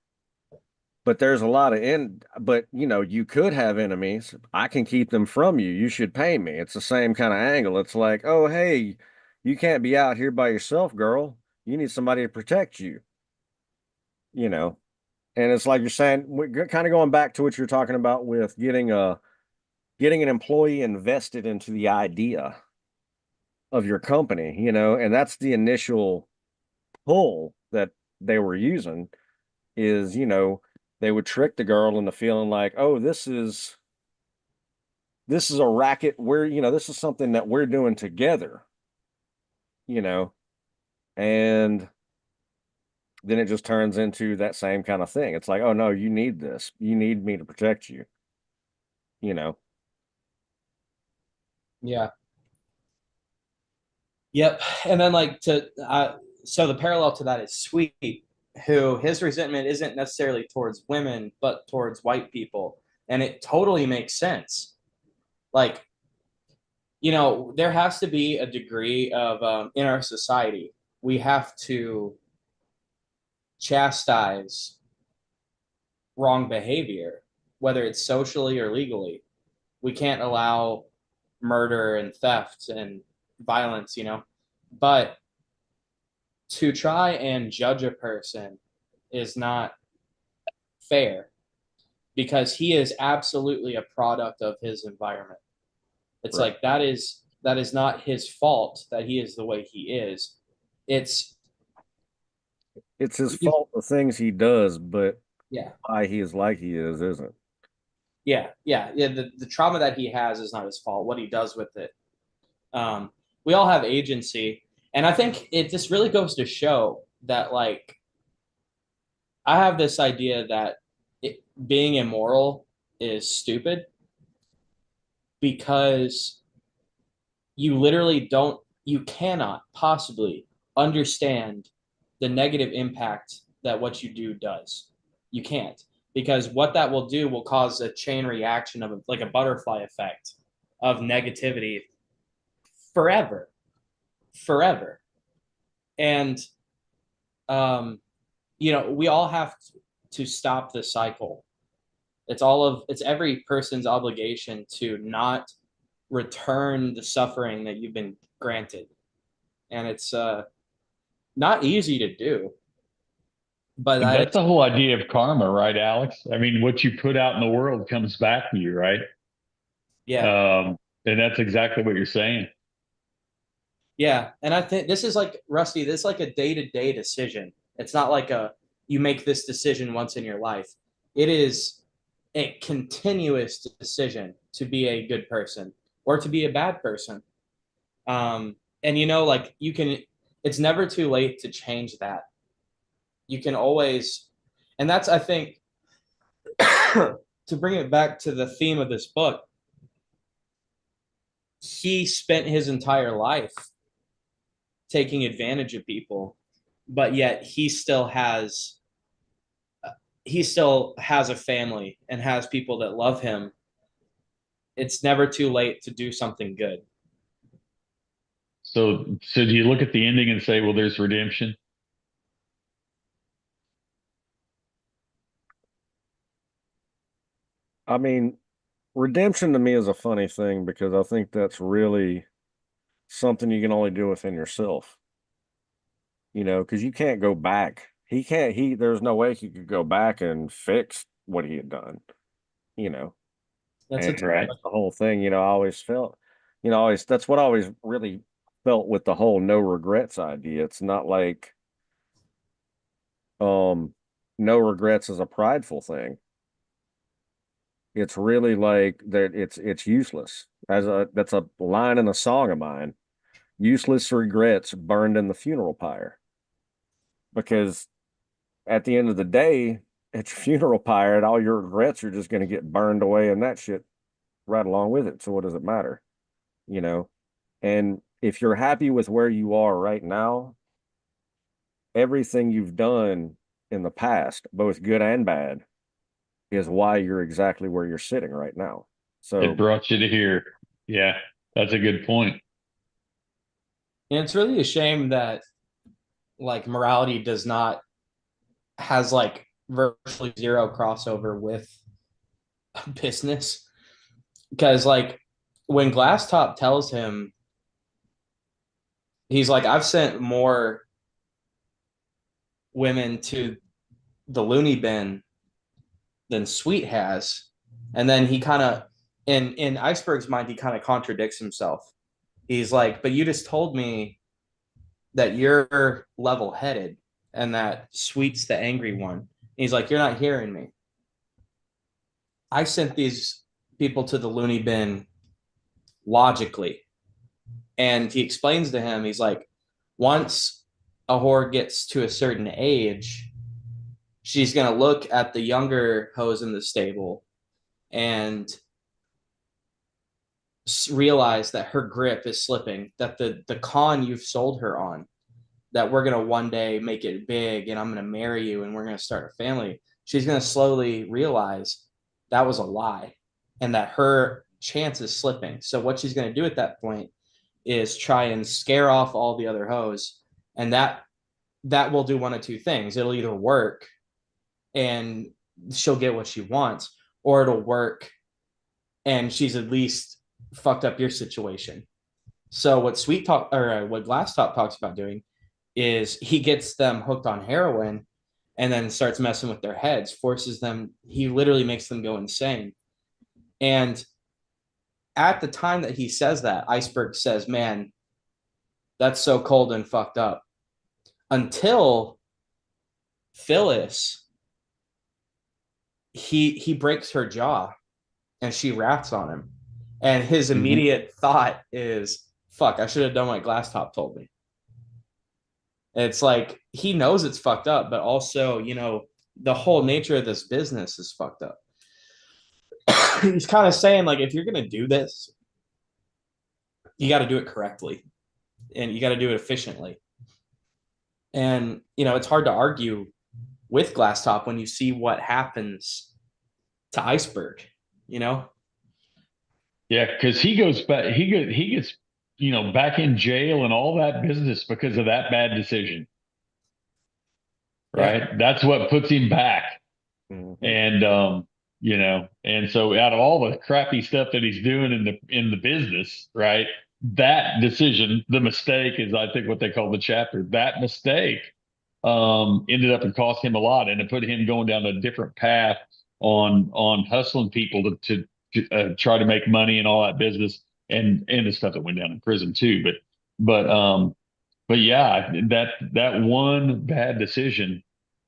but there's a lot of but you could have enemies. I can keep them from you. You should pay me." It's the same kind of angle. It's like, "Oh, hey, you can't be out here by yourself, girl. You need somebody to protect you." You know. And it's like you're saying, we're kind of going back to what you're talking about with getting an employee invested into the idea of your company, and that's the initial pull that they were using is, they would trick the girl into feeling like, "Oh, this is a racket. This is something that we're doing together, you know, and then it just turns into that same kind of thing. It's like, oh no, you need this. You need me to protect you. You know. Yeah. Yep. And then so the parallel to that is Sweet, who his resentment isn't necessarily towards women, but towards white people. And it totally makes sense. Like, there has to be a degree of, in our society, we have to chastise wrong behavior, whether it's socially or legally. We can't allow murder and theft and violence. But to try and judge a person is not fair because he is absolutely a product of his environment. It's Right. like that is not his fault that he is the way he is. It's It's his fault the things he does, but yeah, why he is like he is isn't. yeah. The trauma that he has is not his fault. What he does with it, we all have agency, and I think it just really goes to show that I have this idea that being immoral is stupid because you cannot possibly understand the negative impact that what you do does. You can't, because what that will do will cause a chain reaction of like a butterfly effect of negativity forever, forever. And, um, we all have to stop the cycle. It's every person's obligation to not return the suffering that you've been granted. And it's not easy to do, but And that that's is, the whole idea of karma, right, Alex? I mean, what you put out in the world comes back to you, right? yeah, Um, and that's exactly what you're saying. yeah. And I think this is like Rusty, this is like a day-to-day decision. It's not like you make this decision once in your life. It is a continuous decision to be a good person or to be a bad person. And like it's never too late to change that. You can always, and that's, I think, to bring it back to the theme of this book, he spent his entire life taking advantage of people, but yet he still has a family and has people that love him. It's never too late to do something good. So do you look at the ending and say, well, there's redemption? I mean, redemption to me is a funny thing because I think that's really something you can only do within yourself. Because you can't go back. There's no way he could go back and fix what he had done, you know. That's a And tough Right. that's the whole thing, I always felt, that's what I always really felt with the whole no regrets idea. It's not like um no regrets is a prideful thing. It's really like that it's useless. That's a line in a song of mine. Useless regrets burned in the funeral pyre. Because at the end of the day, at your funeral pyre, and all your regrets are just going to get burned away and that shit right along with it. So what does it matter? You know? And if you're happy with where you are right now, everything you've done in the past, both good and bad, is why you're exactly where you're sitting right now. It So brought you to here. Yeah, that's a good point. And it's really a shame that morality does not has virtually zero crossover with business, because when Glasstop tells him, he's like, I've sent more women to the loony bin than Sweet has. And then he kind of, in Iceberg's mind, he kind of contradicts himself. He's like, but you just told me that you're level headed and that Sweet's the angry one. And he's like, you're not hearing me. I sent these people to the loony bin logically. And he explains to him, he's like, once a whore gets to a certain age, she's going to look at the younger hoes in the stable and realize that her grip is slipping, that the con you've sold her on, that we're going to one day make it big and I'm going to marry you and we're going to start a family, she's going to slowly realize that was a lie and that her chance is slipping. So what she's going to do at that point is try and scare off all the other hoes, and that will do one of two things. It'll either work and she'll get what she wants, or it'll work and she's at least fucked up your situation. So what Sweet Talk or what Glass Top talks about doing is he gets them hooked on heroin and then starts messing with their heads, forces them, he literally makes them go insane. And at the time that he says that, Iceberg says, man, that's so cold and fucked up. Until Phyllis, he breaks her jaw and she rats on him. And his immediate thought is, fuck, I should have done what Glass Top told me. It's like he knows it's fucked up, but also, you know, the whole nature of this business is fucked up. He's kind of saying, like, if you're going to do this, you got to do it correctly and you got to do it efficiently. And, you know, it's hard to argue with Glass Top when you see what happens to Iceberg, you know? Yeah, because he goes back, he gets, you know, back in jail and all that business because of that bad decision. Right. Yeah. That's what puts him back. Mhm. And you know, and so out of all the crappy stuff that he's doing in the business, right? That decision, the mistake is I think what they call the chapter, that mistake ended up and cost him a lot, and it put him going down a different path on hustling people to try to make money and all that business and the stuff that went down in prison too. But yeah, that one bad decision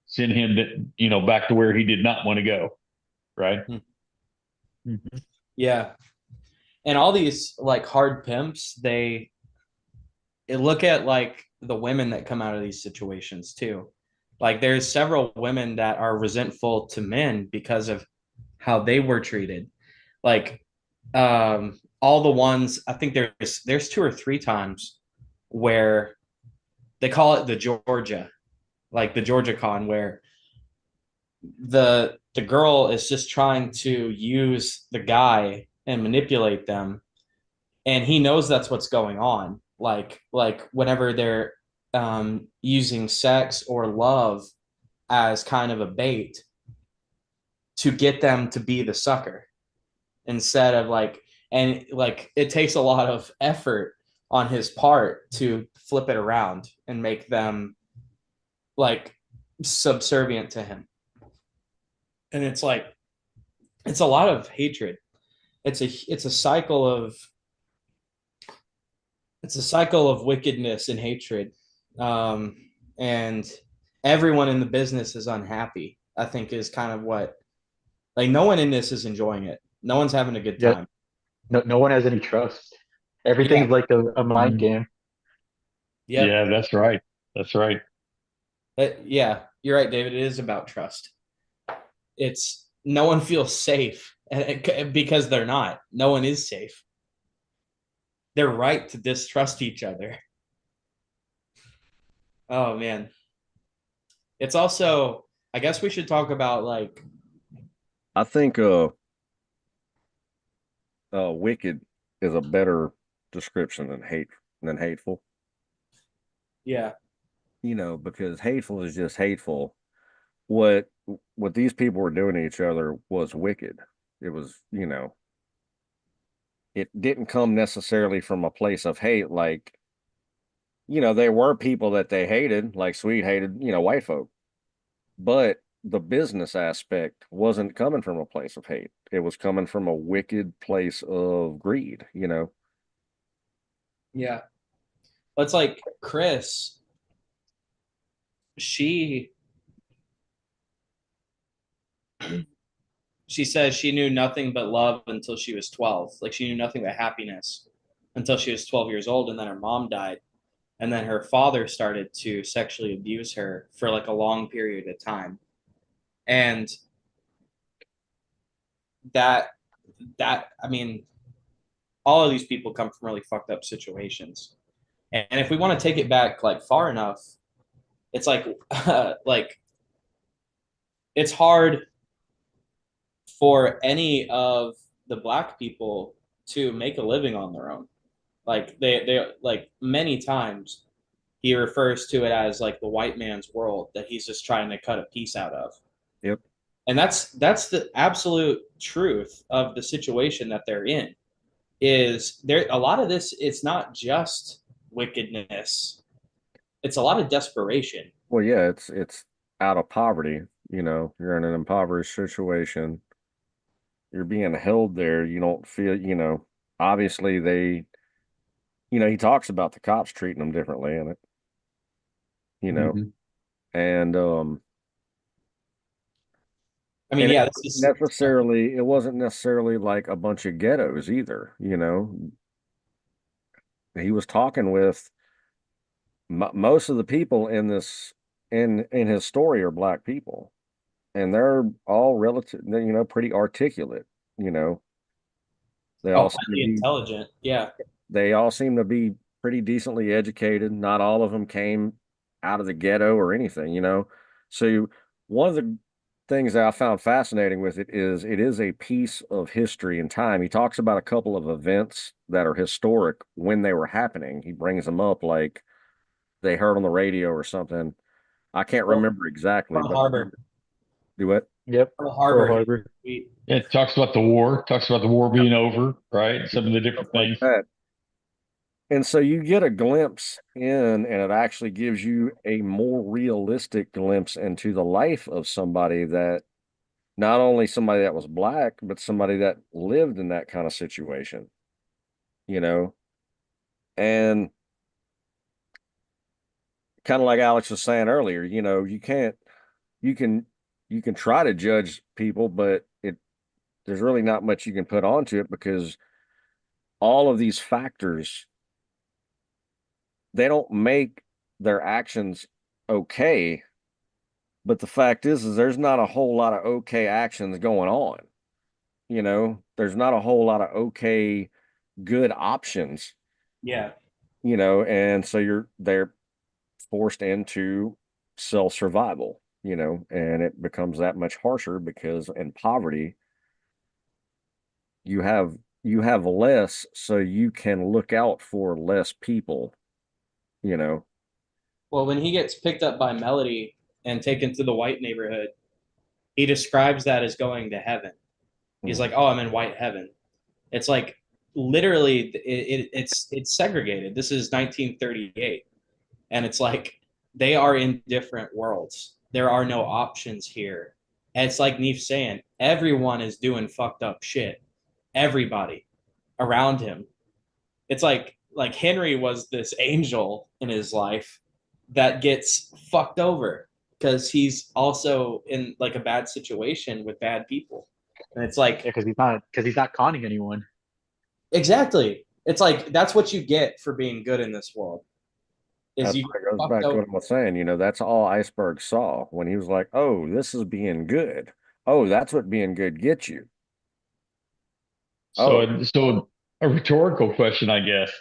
sent him, you know, back to where he did not want to go. Right. Yeah. And all these like hard pimps, they look at like the women that come out of these situations too. Like there's several women that are resentful to men because of how they were treated. Like all the ones, I think there's two or three times where they call it the Georgia, like the Georgia con, where the girl is just trying to use the guy and manipulate them, and he knows that's what's going on. Like whenever they're using sex or love as kind of a bait to get them to be the sucker instead of like, and like it takes a lot of effort on his part to flip it around and make them like subservient to him. And it's like it's a lot of hatred. It's a cycle of wickedness and hatred. And everyone in the business is unhappy, I think, is kind of what, like, no one in this is enjoying it. No one's having a good Yeah. time. No one has any trust. Everything's Yeah. like a mind game. Yep. Yeah, that's right. That's right. Yeah, you're right, David. It is about trust. It's no one feels safe because they're not. No one is safe. They're right to distrust each other. Oh man. It's also, I guess we should talk about like, I think wicked is a better description than hateful. yeah, You know, because hateful is just hateful. What what these people were doing to each other was wicked. It was, you know, it didn't come necessarily from a place of hate. Like, you know, there were people that they hated, like Sweet hated, you know, white folk, but the business aspect wasn't coming from a place of hate. It was coming from a wicked place of greed, you know. yeah. It's like Chris, she she says she knew nothing but love until she was 12. Like she knew nothing but happiness until she was 12 years old, and then her mom died. and then her father started to sexually abuse her for like a long period of time. And that I mean, all of these people come from really fucked up situations. And if we want to take it back like far enough, it's like like it's hard for any of the black people to make a living on their own. Like they like many times he refers to it as like the white man's world that he's just trying to cut a piece out of. Yep. And that's the absolute truth of the situation that they're in. Is there a lot of this, it's not just wickedness. It's a lot of desperation. Well, yeah, it's out of poverty. You're in an impoverished situation. You're being held there. You don't feel. Obviously they. He talks about the cops treating them differently in it. Mm-hmm. And I mean, and yeah, it wasn't necessarily like a bunch of ghettos either. He was talking with most of the people in this in his story are black people, and they're all relative, pretty articulate. You know, they all seem to highly be intelligent. Yeah. they all seem to be pretty decently educated. Not all of them came out of the ghetto or anything. So one of the things that I found fascinating with it is a piece of history and time. He talks about a couple of events that are historic when they were happening. He brings them up like they heard on the radio or something. I can't remember exactly, Pearl but Harbor. do what? Yep. Pearl Pearl Harbor. Harbor. It talks about the war being over, right? Some of the Stuff different like things. that. And so you get a glimpse in, and it actually gives you a more realistic glimpse into the life of somebody that not only somebody that was black, but somebody that lived in that kind of situation, you know? And kind of like Alex was saying earlier, you can, you can try to judge people, but there's really not much you can put onto it because all of these factors, they don't make their actions okay. But the fact is there's not a whole lot of okay actions going on. There's not a whole lot of okay, good options, Yeah. and so they're forced into self-survival, and it becomes that much harsher because in poverty, you have you have less, so you can look out for less people, you know. Well, when he gets picked up by Melody and taken to the white neighborhood, he describes that as going to heaven. He's like, "Oh, I'm in white heaven." It's like literally it's segregated. This is 1938, and it's like they are in different worlds. There are no options here. And it's like Neif saying, everyone is doing fucked up shit. Everybody around him. It's like Henry was this angel in his life that gets fucked over because he's also in like a bad situation with bad people. And it's like Yeah, because he's not conning anyone. exactly. It's like that's what you get for being good in this world. Is That's you what goes fucked back to over. what I was saying. That's all Iceberg saw when he was like, "Oh, this is being good. Oh, that's what being good gets you." Oh, So a rhetorical question, I guess.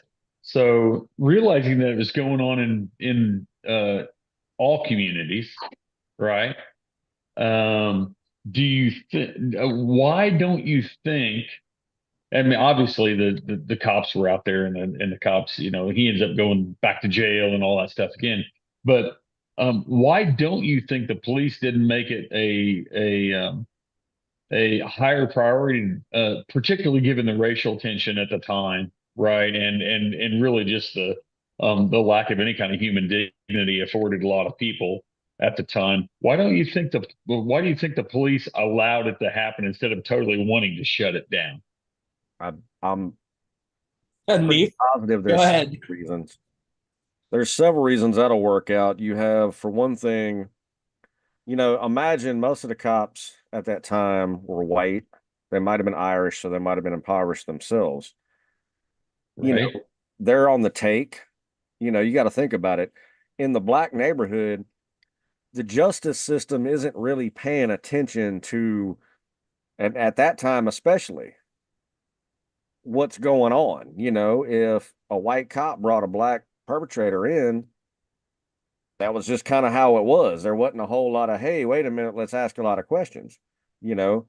So realizing that it was going on in all communities, right? Um, do you why don't you think? I mean, obviously the cops were out there, and the cops, he ends up going back to jail and all that stuff again. But why don't you think the police didn't make it a higher priority, particularly given the racial tension at the time, right? And really just the lack of any kind of human dignity afforded a lot of people at the time. Why do you think the police allowed it to happen instead of totally wanting to shut it down? I'm pretty Neef, positive go there's ahead. several reasons. There's several reasons that'll work out. You have, for one thing, imagine most of the cops at that time were white. They might have been Irish, so they might have been impoverished themselves. Right. They're on the take. You got to think about it. In the black neighborhood, the justice system isn't really paying attention to, and at that time especially, what's going on. If a white cop brought a black perpetrator in, that was just kind of how it was. There wasn't a whole lot of, hey, wait a minute, let's ask a lot of questions, you know.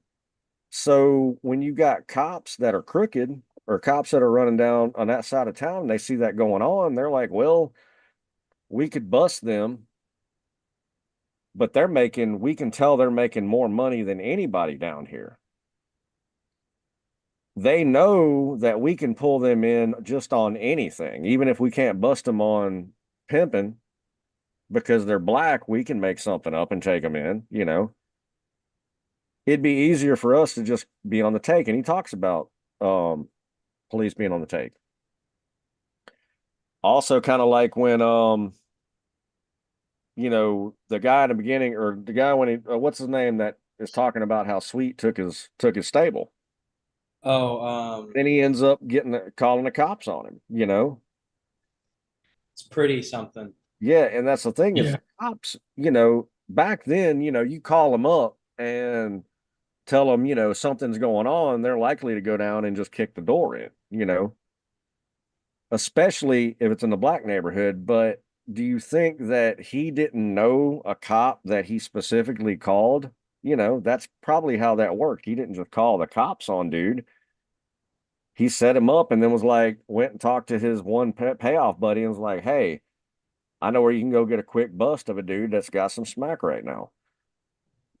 So when you got cops that are crooked or cops that are running down on that side of town and they see that going on, they're like, well, we could bust them, but we can tell they're making more money than anybody down here. They know that we can pull them in just on anything, even if we can't bust them on pimping because they're black, we can make something up and take them in. It'd be easier for us to just be on the take. And he talks about police being on the take. Also, kind of like when the guy in the beginning, or the guy when he what's his name, that is talking about how Sweet took his stable. Then he ends up calling the cops on him. It's pretty something. Yeah, and that's the thing is Yeah. cops, back then, you call them up and tell them, something's going on, they're likely to go down and just kick the door in, especially if it's in the black neighborhood. But do you think that he didn't know a cop that he specifically called? That's probably how that worked. He didn't just call the cops on dude. He set him up and then went and talked to his one payoff buddy and was like, hey, I know where you can go get a quick bust of a dude that's got some smack right now.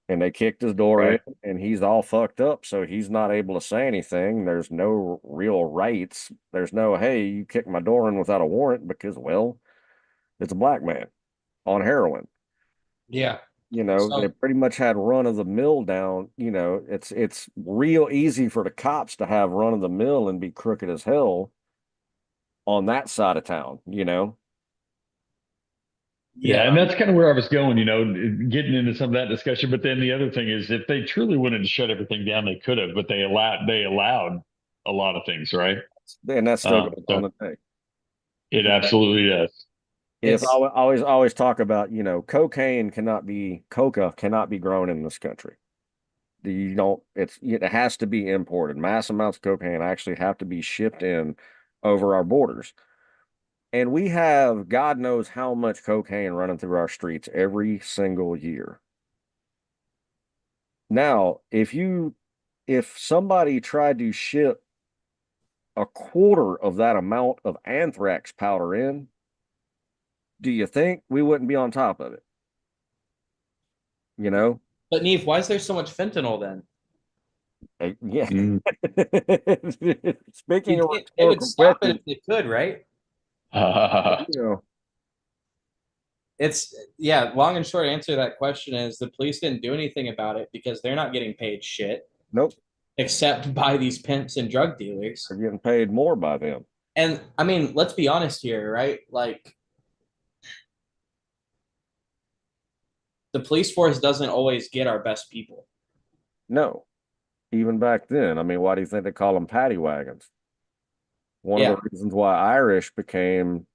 And they kicked his door in and he's all fucked up. So he's not able to say anything. There's no real rights. There's no, hey, you kicked my door in without a warrant because, well, it's a black man on heroin. Yeah. They pretty much had run of the mill down. It's real easy for the cops to have run of the mill and be crooked as hell on that side of town. Yeah, and that's kind of where I was going, getting into some of that discussion. But then the other thing is, if they truly wanted to shut everything down, they could have, but they allowed a lot of things, right? And that's still going on today. It absolutely does. If I always talk about, coca cannot be grown in this country. It has to be imported. Mass amounts of cocaine actually have to be shipped in over our borders. And we have God knows how much cocaine running through our streets every single year. Now, if somebody tried to ship a quarter of that amount of anthrax powder in, do you think we wouldn't be on top of it? But Neif, why is there so much fentanyl then? Yeah. Speaking of, they would stop it if they could, right? Long and short answer to that question is the police didn't do anything about it because they're not getting paid shit. Nope. Except by these pimps and drug dealers. They're getting paid more by them. And I mean, let's be honest here, right? Like, the police force doesn't always get our best people. No. Even back then. I mean, why do you think they call them paddy wagons? One of the reasons why Irish became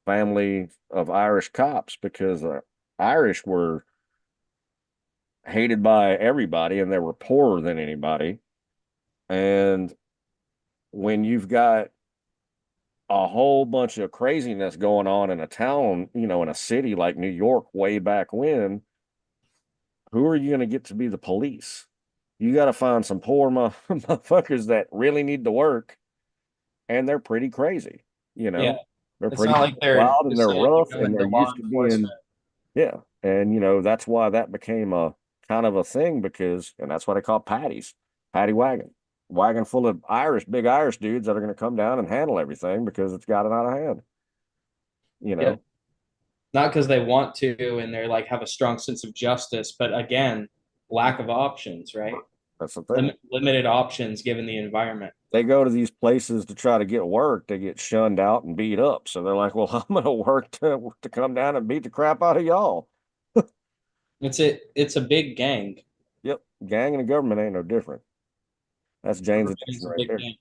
family of Irish cops, because Irish were hated by everybody and they were poorer than anybody. And when you've got a whole bunch of craziness going on in a town, in a city like New York way back when, who are you going to get to be the police? You got to find some poor motherfuckers that really need to work, and they're pretty crazy. Yeah. They're it's pretty not like they're wild and they're rough and they're used to being. Yeah, and that's why that became a kind of a thing and that's why they call patties, paddy wagon full of big Irish dudes that are going to come down and handle everything because it's gotten out of hand. Yeah. Not because they want to and they're like have a strong sense of justice, but again, lack of options, right? That's the thing. Limited options given the environment. They go to these places to try to get work. They get shunned out and beat up. So they're like, well, I'm going to work to come down and beat the crap out of y'all. It's a big gang. Yep. Gang and the government ain't no different. That's Jane's addiction right there. Gang.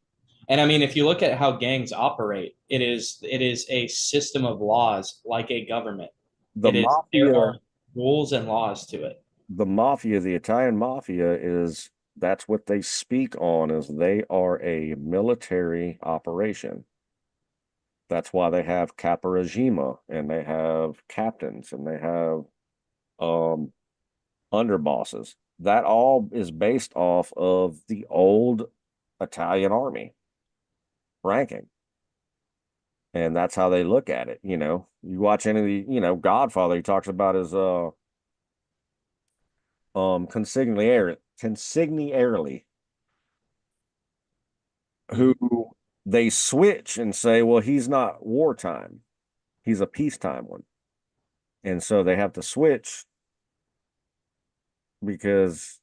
And I mean, if you look at how gangs operate, it is a system of laws like a government. The It is there mafia, are rules and laws to it. the Italian mafia is that's what they speak on is they are a military operation. That's why they have caporegime and they have captains and they have um underbosses. That all is based off of the old Italian army ranking. And that's how they look at it. You watch any of Godfather, he talks about his consigliere, who they switch and say, well, he's not wartime, he's a peacetime one. And so they have to switch because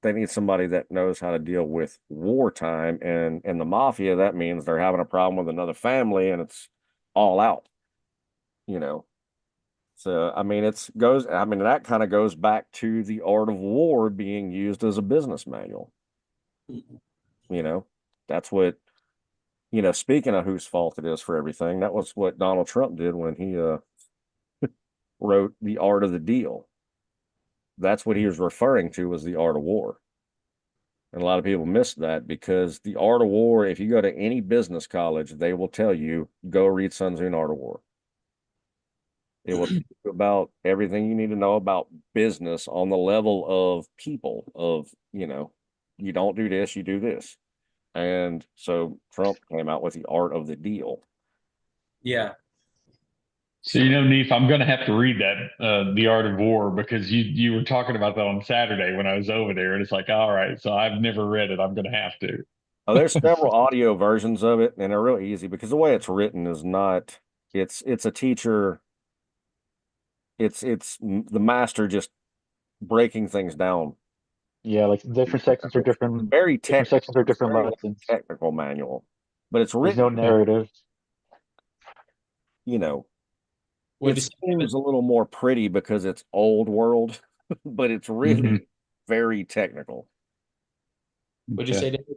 they need somebody that knows how to deal with wartime. And in the mafia, that means they're having a problem with another family and it's all out, you know. So I mean that kind of goes back to the art of war being used as a business manual. You know, that's what, speaking of whose fault it is for everything, that was what Donald Trump did when he wrote The Art of the Deal. That's what he was referring to as the art of war. And a lot of people miss that because the art of war, if you go to any business college, they will tell you, go read Sun Tzu Art of War. It will teach you about everything you need to know about business on the level of people, of, you don't do this, you do this. And so Trump came out with the art of the deal. Yeah. So Neef, I'm going to have to read that, The Art of War, because you were talking about that on Saturday when I was over there, and it's like, all right, so I've never read it. I'm going to have to. Oh, there's several audio versions of it, and they're real easy because the way it's written is not. It's a teacher. It's the master just breaking things down. Yeah, like different sections are Very different technical. sections are different Very lessons. technical manual, but it's There's no written. narrative. Would It you say seems a little more pretty because it's old world, but it's really very technical. would you say David?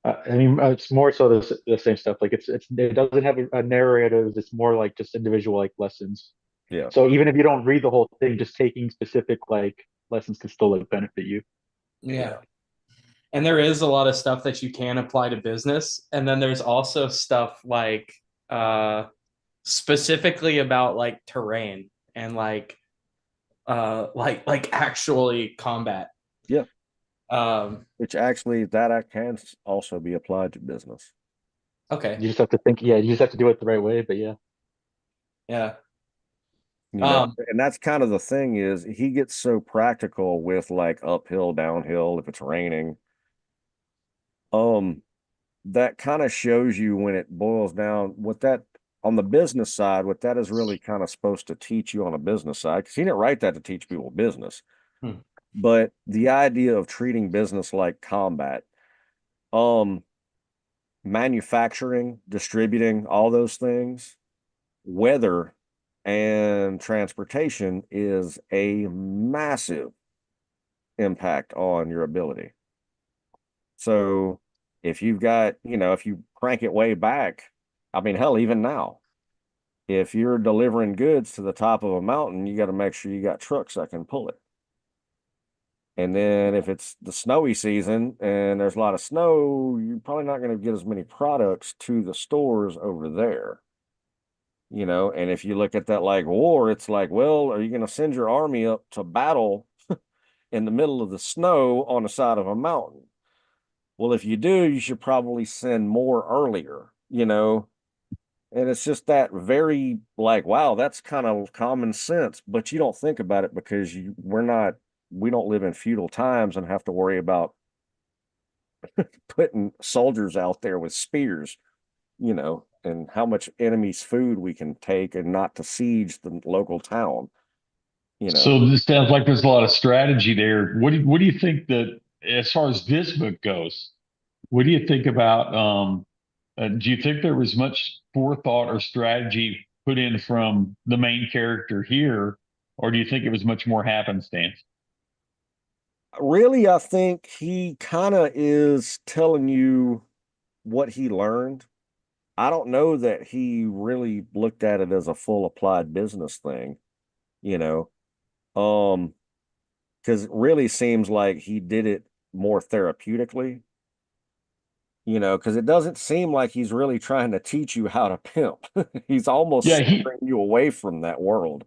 I mean, it's more so the same stuff. Like it doesn't have a narrative. It's more like just individual like lessons. Yeah. So even if you don't read the whole thing, just taking specific like lessons can still like benefit you. Yeah. And there is a lot of stuff that you can apply to business. And then there's also stuff like specifically about like terrain and like actually combat. Yeah. Which actually that I can also be applied to business. Okay. You just have to think. Yeah, you just have to do it the right way. But yeah. Yeah. And that's kind of the thing is he gets so practical with like uphill, downhill, if it's raining. That kind of shows you when it boils down what that on the business side, what that is really kind of supposed to teach you on a business side, because he didn't write that to teach people business. But the idea of treating business like combat, manufacturing, distributing, all those things, weather and transportation is a massive impact on your ability. So if you've got, if you crank it way back, I mean, hell, even now, if you're delivering goods to the top of a mountain, you got to make sure you got trucks that can pull it. And then if it's the snowy season and there's a lot of snow, you're probably not going to get as many products to the stores over there. And if you look at that like war, it's like, well, are you going to send your army up to battle in the middle of the snow on the side of a mountain? Well, if you do, you should probably send more earlier, and it's just that very like, wow, that's kind of common sense, but you don't think about it because we don't live in feudal times and have to worry about putting soldiers out there with spears, and how much enemy's food we can take and not to siege the local town. So this sounds like there's a lot of strategy there. What do you think that as far as this book goes, what do you think about do you think there was much forethought or strategy put in from the main character here, or do you think it was much more happenstance? really, I think he kind of is telling you what he learned. I don't know that he really looked at it as a full applied business thing, you know. Um, because it really seems like he did it more therapeutically, because it doesn't seem like he's really trying to teach you how to pimp. He's almost Yeah, steering you away from that world.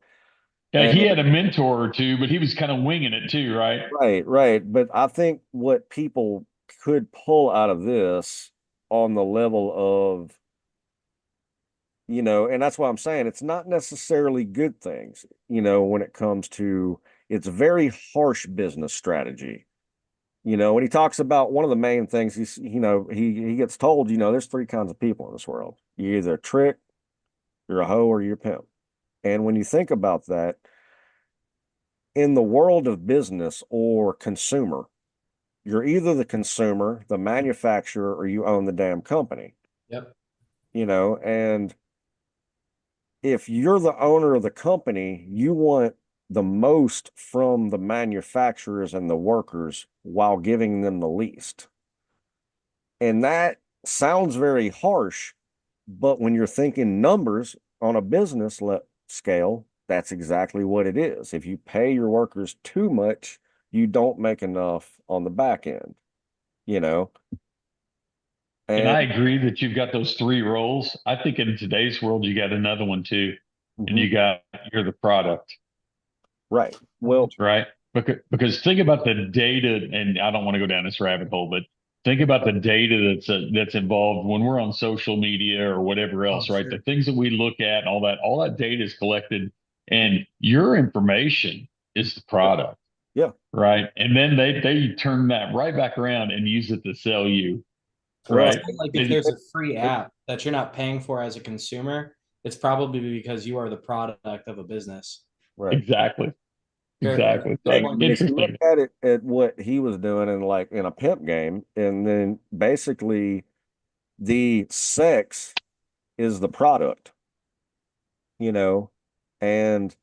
he And had a mentor or two, but he was kind of winging it too, right? right, right. But I think what people could pull out of this on the level of, and that's why I'm saying it's not necessarily good things, when it comes to it's very harsh business strategy. When he talks about one of the main things he gets told, there's three kinds of people in this world. You're either a trick, you're a hoe, or you're a pimp. And when you think about that, in the world of business or consumer, you're either the consumer, the manufacturer, or you own the damn company. Yep. And if you're the owner of the company, you want the most from the manufacturers and the workers while giving them the least. And that sounds very harsh, but when you're thinking numbers on a business scale, that's exactly what it is. If you pay your workers too much, you don't make enough on the back end, you know? And And I agree that you've got those three roles. I think in today's world, you got another one too, and mhm, you're the product. right. Well, Right? Because think about the data, and I don't want to go down this rabbit hole, but think about the data that's involved when we're on social media or whatever Oh, else, right? The sure. things that we look at, and all that data is collected, and your information is the product, yeah, right? And then they turn that right back around and use it to sell you, well, It's right? kind of like if They- there's a free app that you're not paying for as a consumer, it's probably because you are the product of a business. right. exactly, Sure. exactly. Good And, So point. and if you look interesting. at it at what he was doing in like in a pimp game, and then basically the sex is the product, you know, and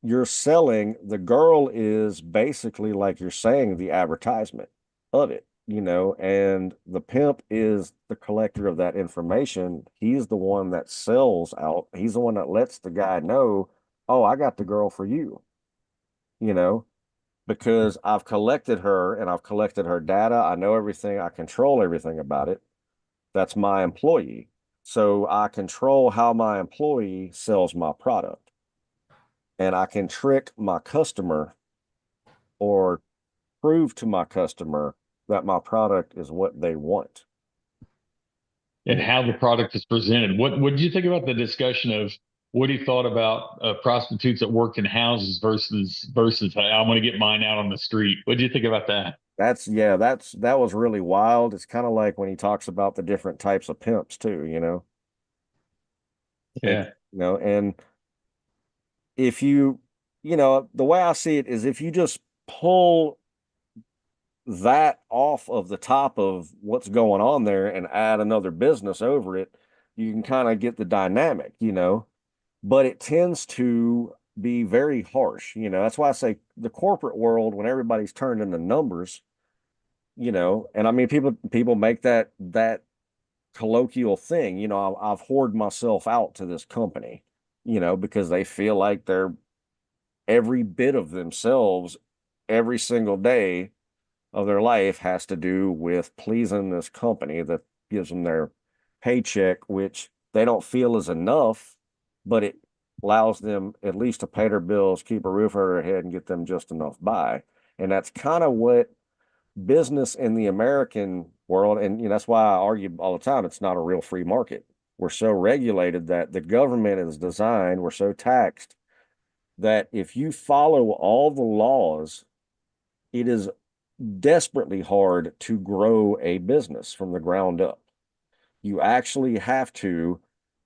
you're selling the girl is basically like you're saying the advertisement of it, and the pimp is the collector of that information. He's the one that sells out. He's the one that lets the guy know, oh, I got the girl for you, you know, because I've collected her and I've collected her data. I know everything. I control everything about it. That's my employee. So I control how my employee sells my product. And I can trick my customer or prove to my customer that my product is what they want. And how the product is presented. What did you think about the discussion of what he thought about prostitutes that worked in houses versus hey, I'm going to get mine out on the street? What did you think about that? That was really wild. It's kind of like when he talks about the different types of pimps too, It's, Yeah, and if you, the way I see it is if you just pull that off of the top of what's going on there and add another business over it, you can kind of get the dynamic, but it tends to be very harsh. That's why I say the corporate world, when everybody's turned into numbers, and I mean, people make that colloquial thing, I've hoarded myself out to this company, because they feel like they're every bit of themselves every single day of their life has to do with pleasing this company that gives them their paycheck, which they don't feel is enough, but it allows them at least to pay their bills, keep a roof over their head, and get them just enough by. And that's kind of what business in the American world, and that's why I argue all the time, it's not a real free market. We're so regulated that the government is designed, we're so taxed that if you follow all the laws, it is desperately hard to grow a business from the ground up. You actually have to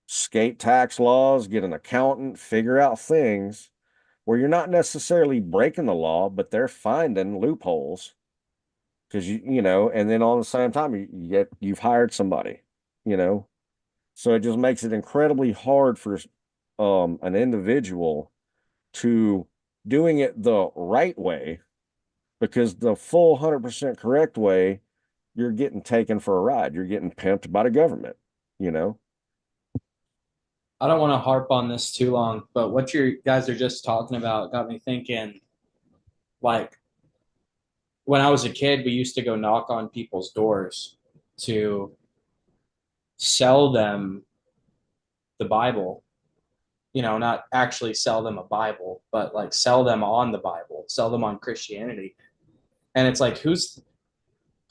skate tax laws, get an accountant, figure out things where you're not necessarily breaking the law, but they're finding loopholes because and then all at the same time you've hired somebody, you know. So it just makes it incredibly hard for an individual to doing it the right way because the full 100% correct way, you're getting taken for a ride. You're getting pimped by the government, you know? I don't want to harp on this too long, but what you guys are just talking about got me thinking, like, when I was a kid, we used to go knock on people's doors to sell them the Bible. You know, not actually sell them a Bible, but like sell them on the Bible, sell them on Christianity. And it's like, who's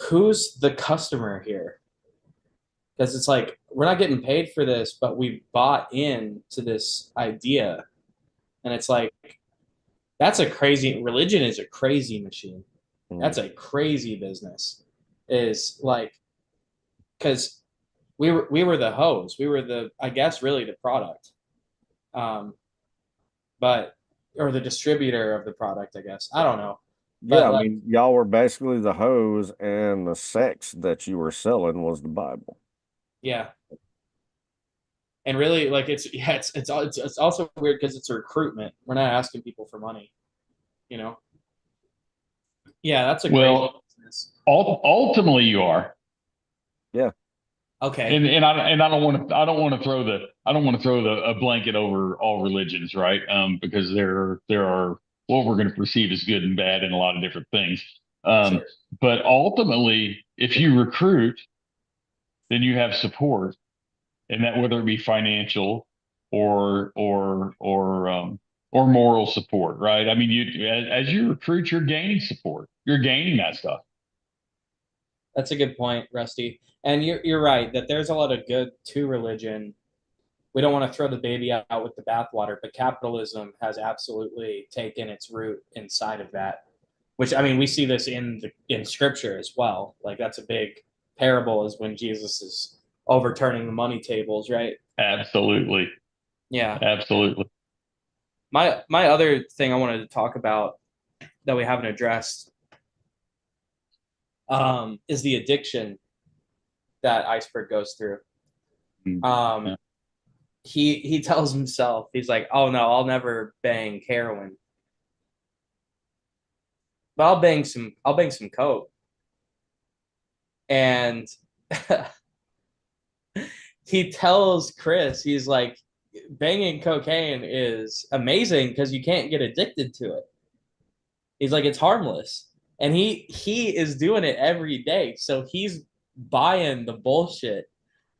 the customer here? Because it's like we're not getting paid for this, but we bought into this idea. And it's like that's a crazy religion is a crazy machine. That's a crazy business. Is like because we were the hose. We were the I guess really the product. But or the distributor of the product, I guess. I don't know. Yeah, But I like mean, y'all were basically the hose, and the sex that you were selling was the Bible. yeah. And really like it's yeah, it's also weird because it's a recruitment. We're not asking people for money, you know. Yeah, that's a crazy Well, business. ultimately you are. Yeah. Okay. And I don't want to throw the a blanket over all religions, right? Because there are what we're going to perceive as good and bad in a lot of different things. Um, Sure. but ultimately, if you recruit, then you have support, and that whether it be financial or or or um, or moral support, right? I mean, you as you recruit, you're gaining support. You're gaining that stuff. That's a good point, Rusty. And you're right that there's a lot of good to religion. We don't want to throw the baby out with the bathwater, but capitalism has absolutely taken its root inside of that. Which I mean, we see this in scripture as well. Like that's a big parable is when Jesus is overturning the money tables, right? Absolutely, Yeah. absolutely. My other thing I wanted to talk about that we haven't addressed is the addiction that Iceberg goes through. Mm. Um, Yeah. he tells himself he's like, "Oh no, I'll never bang heroin, but I'll bang some coke." And he tells Chris, he's like, "Banging cocaine is amazing because you can't get addicted to it." He's like, "It's harmless," and he is doing it every day, so he's buying the bullshit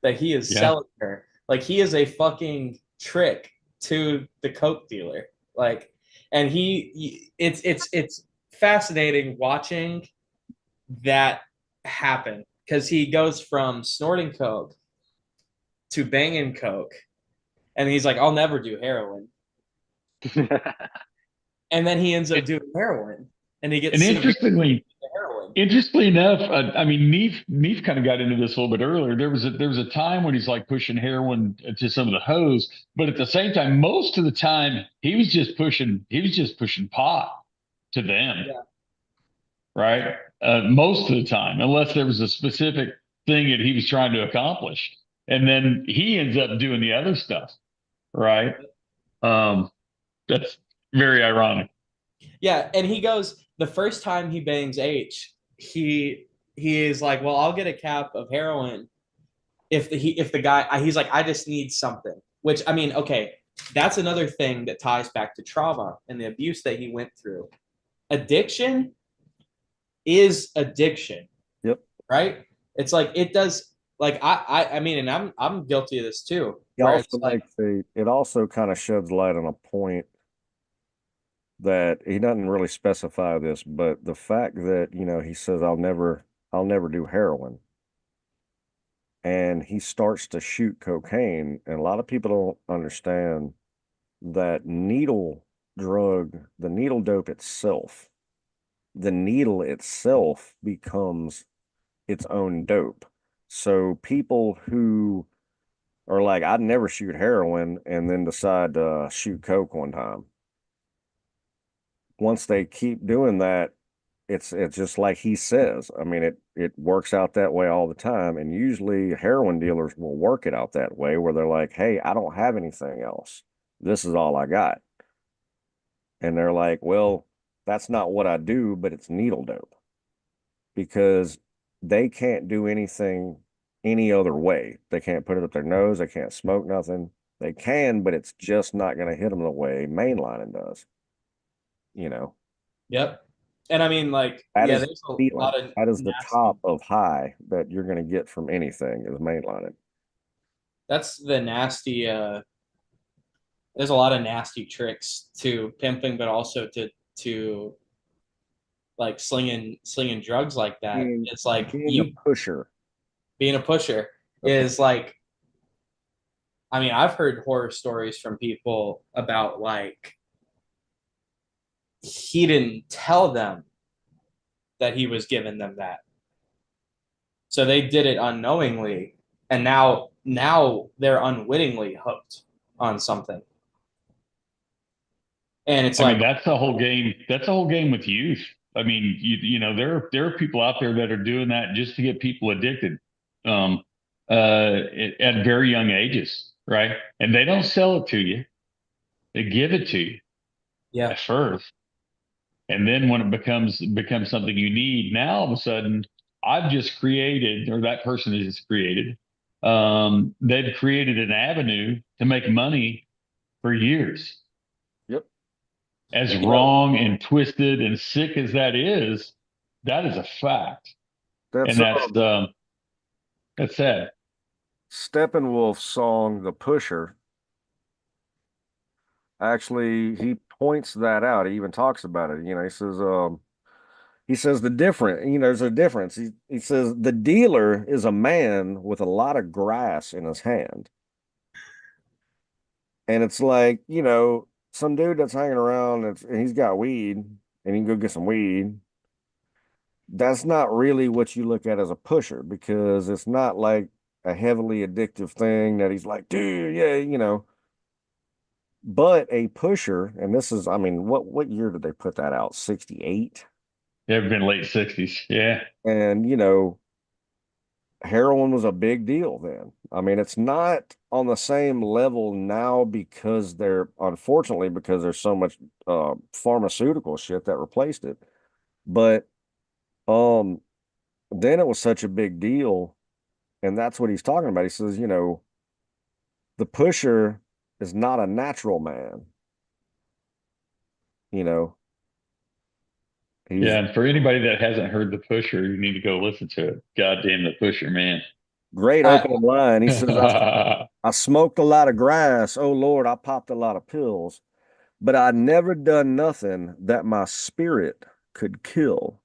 that he is Yeah. selling her. Like he is a fucking trick to the coke dealer. Like, and it's fascinating watching that happen because he goes from snorting coke to banging coke, and he's like, "I'll never do heroin," and then he ends up doing heroin, and he gets And severe heroin. interestingly enough, I mean, Neef kind of got into this a little bit earlier. There was a time when he's like pushing heroin to some of the hoes, but at the same time, most of the time he was just pushing pot to them, Yeah, right? Most of the time, unless there was a specific thing that he was trying to accomplish, and then he ends up doing the other stuff, right? Um, that's very ironic. yeah, and he goes the first time he bangs H, he is like, "Well, I'll get a cap of heroin if the guy he's like I just need something." Which I mean, okay, that's another thing that ties back to trauma and the abuse that he went through. Addiction is addiction, Yep. right? It's like it does like I mean, and I'm guilty of this too, It where also it's like it also kind of sheds light on a point that he doesn't really specify this, but the fact that, he says, I'll never do heroin. And he starts to shoot cocaine. And a lot of people don't understand that the needle dope itself, the needle itself becomes its own dope. So people who are like, I'd never shoot heroin and then decide to shoot coke one time. Once they keep doing that, it's just like he says. I mean, it works out that way all the time. And usually heroin dealers will work it out that way where they're like, hey, I don't have anything else. This is all I got. And they're like, well, that's not what I do, but it's needle dope because they can't do anything any other way. They can't put it up their nose. They can't smoke nothing. They can, but it's just not going to hit them the way mainlining does. Yep. And I mean, like, That yeah, is there's a feeling. lot of That is the top nasty. of high that you're going to get from anything is mainlining. That's the nasty. There's a lot of nasty tricks to pimping, but also to like slinging drugs like that. Being, It's like being a you pusher. being a pusher is like. I mean, I've heard horror stories from people about like he didn't tell them that he was giving them that. So they did it unknowingly, and now they're unwittingly hooked on something. And it's I mean, like, that's the whole game. That's the whole game with youth. I mean, there are people out there that are doing that just to get people addicted, um, at very young ages, right? And they don't sell it to you; they give it to you yeah, at first, and then when it becomes something you need, now all of a sudden, I've just created, or that person has just created, they've created an avenue to make money for years. Yep. As you know, wrong and twisted and sick as that is a fact, That's and that's sad. Steppenwolf's song, The Pusher. Actually, he points that out. He even talks about it. He says the different, there's a difference. He says the dealer is a man with a lot of grass in his hand. And it's like, some dude that's hanging around and he's got weed and he can go get some weed. That's not really what you look at as a pusher because it's not like a heavily addictive thing that he's like, dude, yeah. But a pusher, and this is, I mean, what year did they put that out? 68? They've been late 60s. Yeah. And, heroin was a big deal then. I mean, it's not on the same level now because unfortunately, because there's so much pharmaceutical shit that replaced it. But um, then it was such a big deal. And that's what he's talking about. He says, the pusher is not a natural man. You know, he's Yeah. And for anybody that hasn't heard The Pusher, you need to go listen to it. God damn The Pusher, man. great I, opening line. He says, I smoked a lot of grass. Oh Lord, I popped a lot of pills, but I never done nothing that my spirit could kill.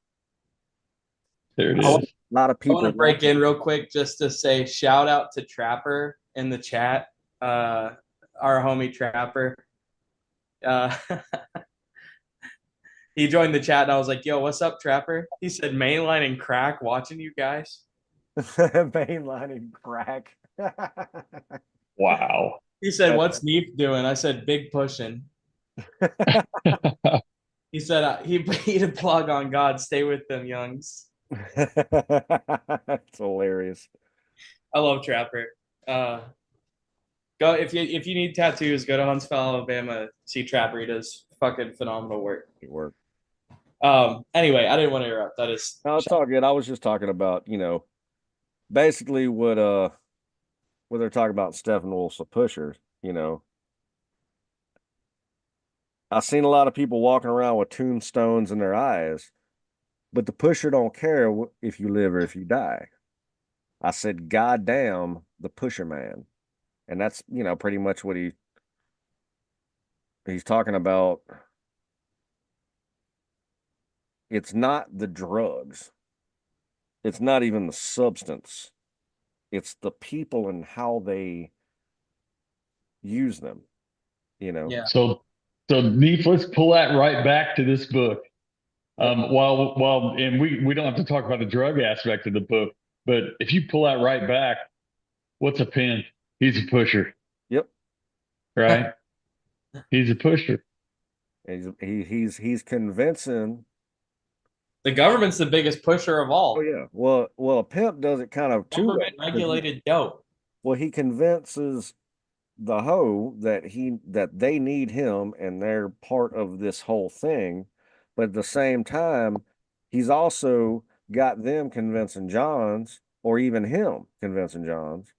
There it I want is. A lot of I want people to break watching. in real quick just to say shout out to Trapper in the chat. Our homie Trapper. Uh, he joined the chat and I was like, "Yo, what's up, Trapper?" He said, "Mainline and crack, watching you guys." Mainlining crack. Wow. He said, That's "What's Neif doing?" I said, "Big pushing." He said, "He put a plug on God. Stay with them, youngs." That's hilarious. I love Trapper. Uh, Go if you need tattoos, go to Huntsville, Alabama. See Trapper. He does fucking phenomenal work. It worked. Anyway, I didn't want to interrupt. That is No, it's all good. I was just talking about, basically what they're talking about Stephen Wolf's a pusher, I've seen a lot of people walking around with tombstones in their eyes, but the pusher don't care if you live or if you die. I said, God damn the pusher man. And that's, pretty much what he's talking about. It's not the drugs. It's not even the substance. It's the people and how they use them, yeah. So Neef, let's pull that right back to this book. Yep. And we don't have to talk about the drug aspect of the book, but if you pull that right back, what's a pimp? He's a pusher, Yep. right? He's a pusher. He's convincing. The government's the biggest pusher of Oh all. yeah. Well, a pimp does it kind of two ways. Government regulated dope. Well, he convinces the hoe that they need him and they're part of this whole thing, But at the same time, he's also got them convincing Johns, or even him convincing Johns,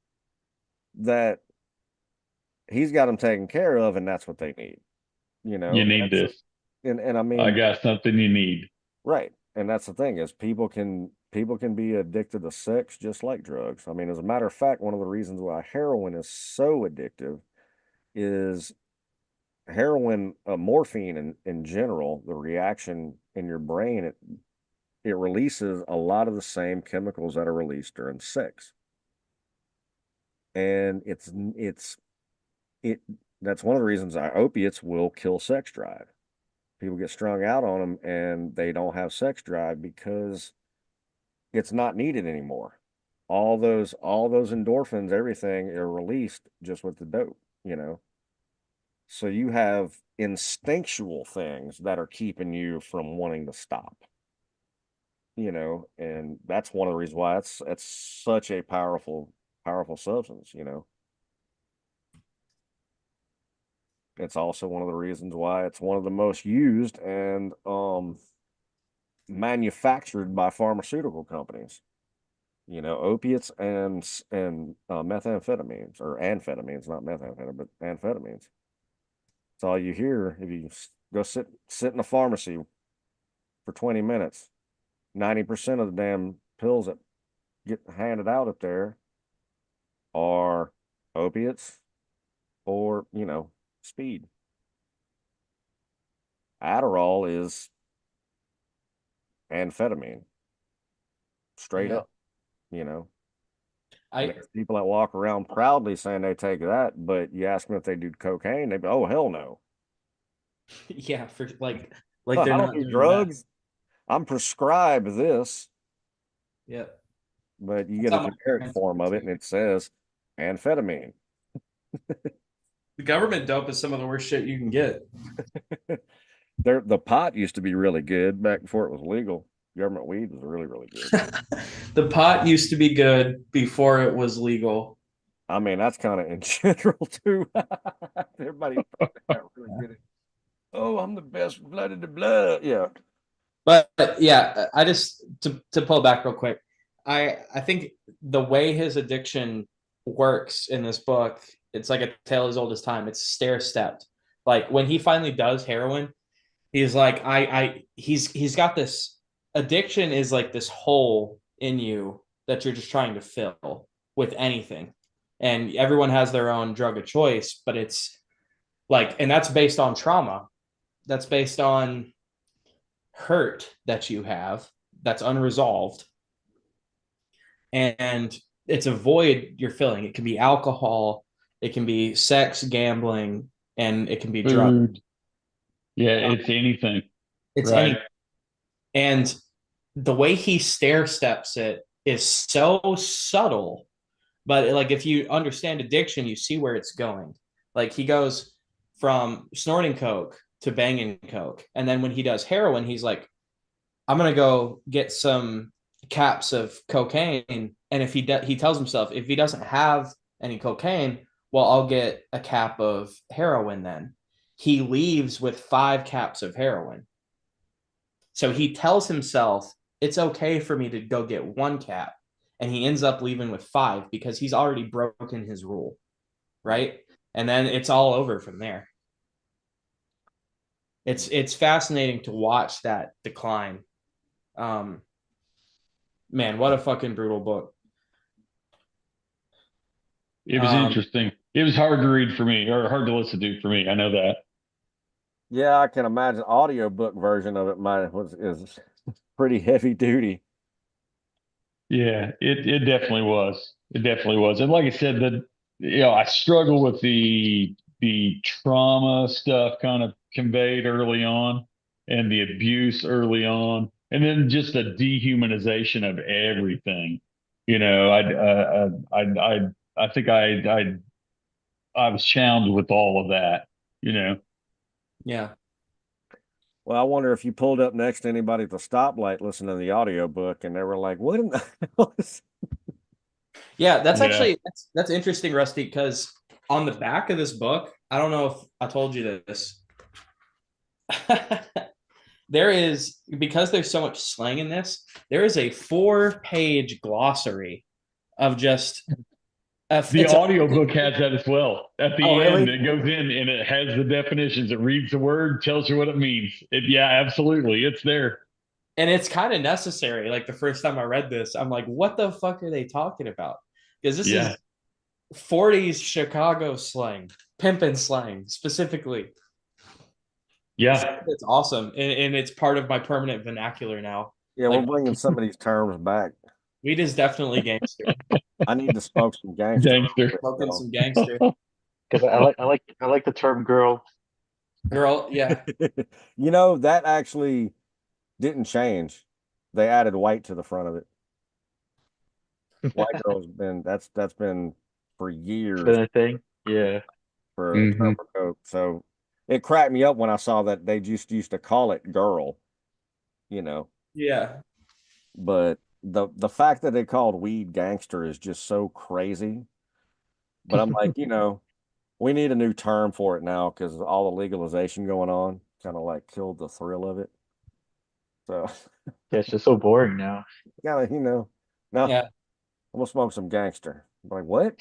that he's got them taken care of, and that's what they need. You You know, need this. and I I mean, got something you need. right. And that's the thing is people can be addicted to sex just like drugs. I mean, as a matter of fact, one of the reasons why heroin is so addictive is heroin, morphine in general, the reaction in your brain, it releases a lot of the same chemicals that are released during sex. And it that's one of the reasons opiates will kill sex drive. People get strung out on them and they don't have sex drive because it's not needed anymore. All those endorphins, everything are released just with the dope, you know. So you have instinctual things that are keeping you from wanting to stop, you know, and that's one of the reasons why it's such a powerful substance, you know. It's also one of the reasons why it's one of the most used and manufactured by pharmaceutical companies. You know, opiates and methamphetamines, or amphetamines, not methamphetamine, but amphetamines. That's all you hear if you go sit in a pharmacy for 20 minutes. 90% of the damn pills that get handed out up there are opiates or, you know, speed. Adderall is amphetamine, straight Yeah. up, you know. I There's people that walk around proudly saying they take that, but you ask them if they do cocaine, they go, "Oh, hell no. yeah, for I they're don't not do doing that. drugs. I'm prescribed this," Yeah. but you That's get a how my generic parents form were of it too. and it says amphetamine. The government dope is some of the worst shit you can get. The pot used to be really good back before it was legal. Government weed was really, really good. The pot used to be good before it was legal. I mean, that's kind of in general too. Everybody got really good at, oh, I'm the best blood in the blood. Yeah. But yeah, I just to pull back real quick. I think the way his addiction works in this book, it's like a tale as old as time. It's stair stepped. Like when he finally does heroin, he's like, he's got this addiction is like this hole in you that you're just trying to fill with anything. And everyone has their own drug of choice, but it's like, and that's based on trauma. That's based on hurt that you have that's unresolved, and it's a void you're filling. It can be alcohol, it can be sex, gambling, and it can be drugs. Food. Yeah, it's anything. It's Right. any, and the way he stair steps it is so subtle, but like if you understand addiction, you see where it's going. Like he goes from snorting coke to banging coke, and then when he does heroin, he's like, I'm gonna go get some caps of cocaine, and if he tells himself if he doesn't have any cocaine, well, I'll get a cap of heroin. Then he leaves with 5 caps of heroin. So he tells himself it's okay for me to go get 1 cap, and he ends up leaving with 5 because he's already broken his rule, right? And then it's all over from there. It's fascinating to watch that decline. Um, Man, what a fucking brutal book. It was interesting. It was hard to read for me, or hard to listen to for me. I know that. Yeah, I can imagine audiobook version of it might was is pretty heavy duty. Yeah, it definitely was. It definitely was. And like I said, I struggle with the trauma stuff kind of conveyed early on and the abuse early on, and then just the dehumanization of everything. I think I was challenged with all of that. You know. Yeah. Well, I wonder if you pulled up next to anybody at the stoplight listening to the audiobook and they were like, what in the hell is Yeah, that's Yeah. actually that's interesting, Rusty, because on the back of this book, I don't know if I told you this. there is, because there's so much slang in this, there is a 4-page glossary of just The audiobook has that as well. At Oh, the end, really? it goes in and it has the definitions. It reads the word, tells you what it means. Yeah, absolutely. It's there. And it's kind of necessary. Like the first time I read this, I'm like, what the fuck are they talking about? Because this Yeah. is 40s Chicago slang, pimpin' slang specifically. Yeah. It's awesome. And it's part of my permanent vernacular now. Yeah, Like, we're bringing some of these terms back. weed is definitely gangster. I need to smoke some gangster. Gangster. Smoking some gangster. Because I like the term girl. Girl, yeah. You know, that actually didn't change. They added white to the front of it. White girl's been that's been for years Been a thing. Yeah. for a term Mhm. for coke. So it cracked me up when I saw that they just used to call it girl, you know. Yeah. But the fact that they called weed gangster is just so crazy. But I'm like, we need a new term for it now because all the legalization going on kind of like killed the thrill of it. So Yeah, it's just so boring now. gotta, no, Yeah. I'm gonna smoke some gangster. I'm like, what?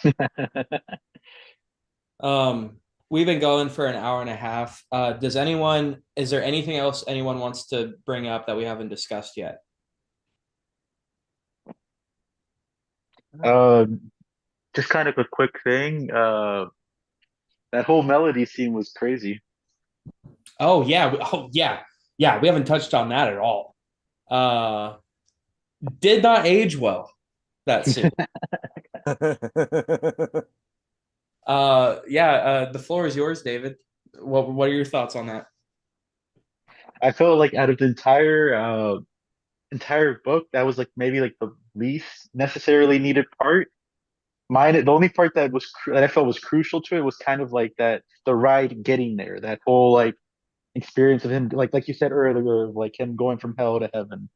We've been going for an hour and a half. Is there anything else anyone wants to bring up that we haven't discussed yet? uh, just kind of a quick thing. That whole melody scene was crazy. Oh yeah. Oh yeah. Yeah, we haven't touched on that at all. Uh did not age well, that scene. Yeah, the floor is yours, David. What are your thoughts on that? I felt like out of the entire book, that was like maybe like the least necessarily needed part. The only part that I felt was crucial to it was kind of like that the ride getting there, that whole like experience of him, like you said earlier, of like him going from hell to heaven.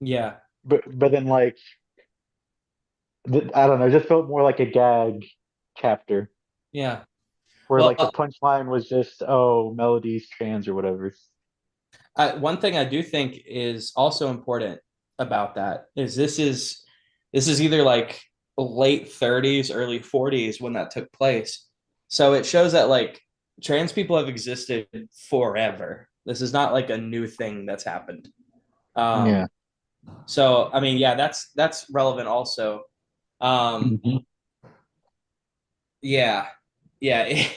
Yeah. But then like I don't know, it just felt more like a gag chapter Yeah. where Well, like the punchline was just, oh, Melody's trans or whatever. one thing I do think is also important about that is this is either like late 30s, early 40s when that took place. So it shows that like trans people have existed forever. This is not like a new thing that's happened. Yeah. So I mean, yeah, that's relevant also. Um, Mhm. yeah, yeah,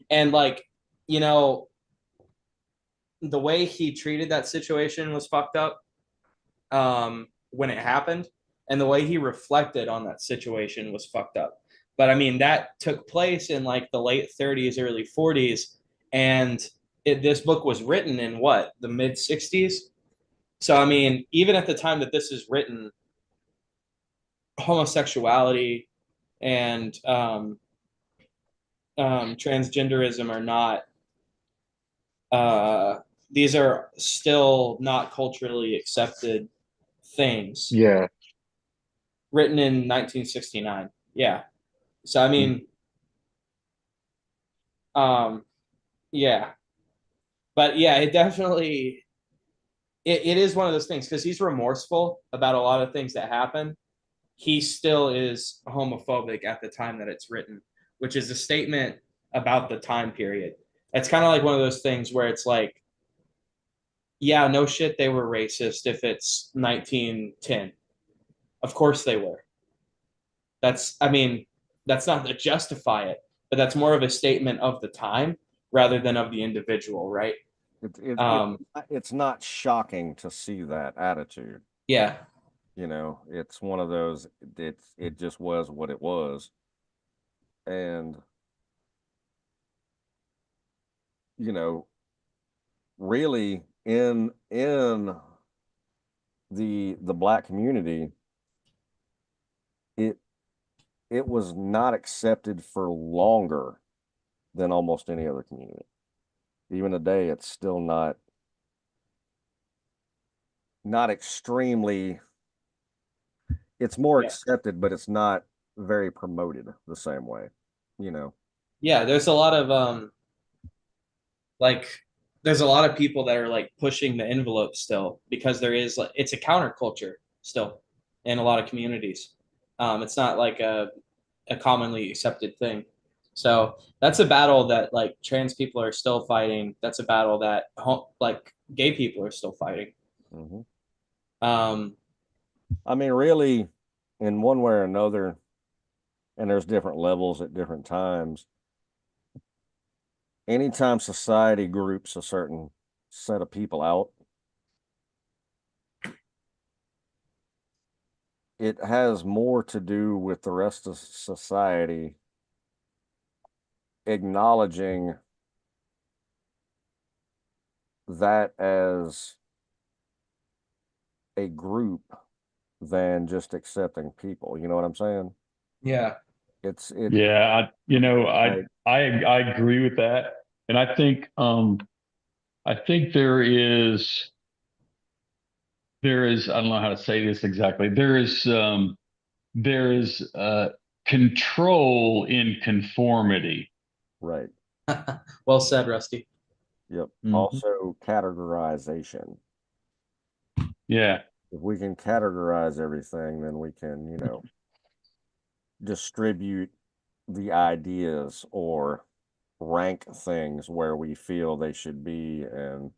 and like you know, the way he treated that situation was fucked up. When it happened, and the way he reflected on that situation was fucked up. But I mean, that took place in like the late 30s, early 40s, and this book was written in what, the mid 60s. So I mean, even at the time that this is written, homosexuality and transgenderism are not. Uh, these are still not culturally accepted things. Yeah. Written in 1969. Yeah. So I mean, um, yeah, but yeah, it is one of those things because he's remorseful about a lot of things that happen. He still is homophobic at the time that it's written, which is a statement about the time period. It's kind of like one of those things where it's like, yeah, no shit, they were racist if it's 1910. Of course they were. I mean, that's not to justify it, but that's more of a statement of the time rather than of the individual, right? it, it, it, Um, it's not shocking to see that attitude. yeah, It's one of those, it just was what it was. And, you know, really in the black community, it it was not accepted for longer than almost any other community. Even today, it's still not extremely. It's more yeah, accepted, but it's not very promoted the same way. You know. yeah. There's a lot of like there's a lot of people that are like pushing the envelope still because there is like it's a counterculture still in a lot of communities. It's not like a commonly accepted thing. So that's a battle that like trans people are still fighting. That's a battle that like gay people are still fighting. Mhm. Um, I mean, really, in one way or another, and there's different levels at different times. Anytime society groups a certain set of people out, it has more to do with the rest of society acknowledging that as a group than just accepting people. You know what I'm saying? yeah, It Yeah, like I agree with that. And I think there is I don't know how to say this exactly. There is control in conformity. right. well said, Rusty. Yep. Mhm. Also categorization. Yeah. If we can categorize everything, then we can, distribute the ideas or rank things where we feel they should be. And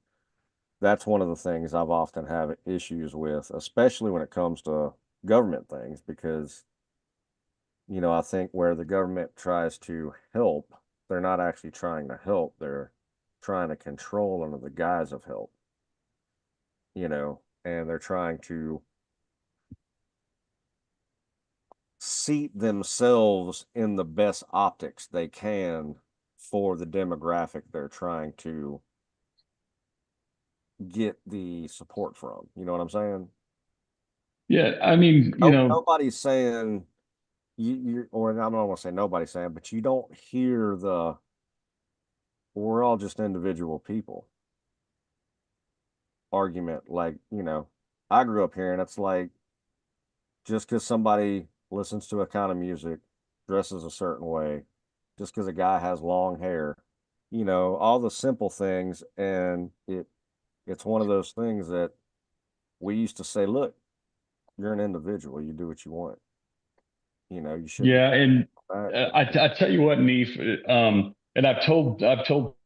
that's one of the things I've often have issues with, especially when it comes to government things, because, I think where the government tries to help, they're not actually trying to help. They're trying to control under the guise of help, and they're trying to seat themselves in the best optics they can for the demographic they're trying to get the support from. You know what I'm saying? Yeah. I mean, Nobody's saying or I'm not going to say nobody's saying, but you don't hear we're all just individual people argument. Like, I grew up here and it's like, just because somebody listens to a kind of music, dresses a certain way, just because a guy has long hair, all the simple things. And it's one of those things that we used to say, look, you're an individual, you do what you want. You shouldn't. yeah, and Right. I tell you what, Neef, and I've told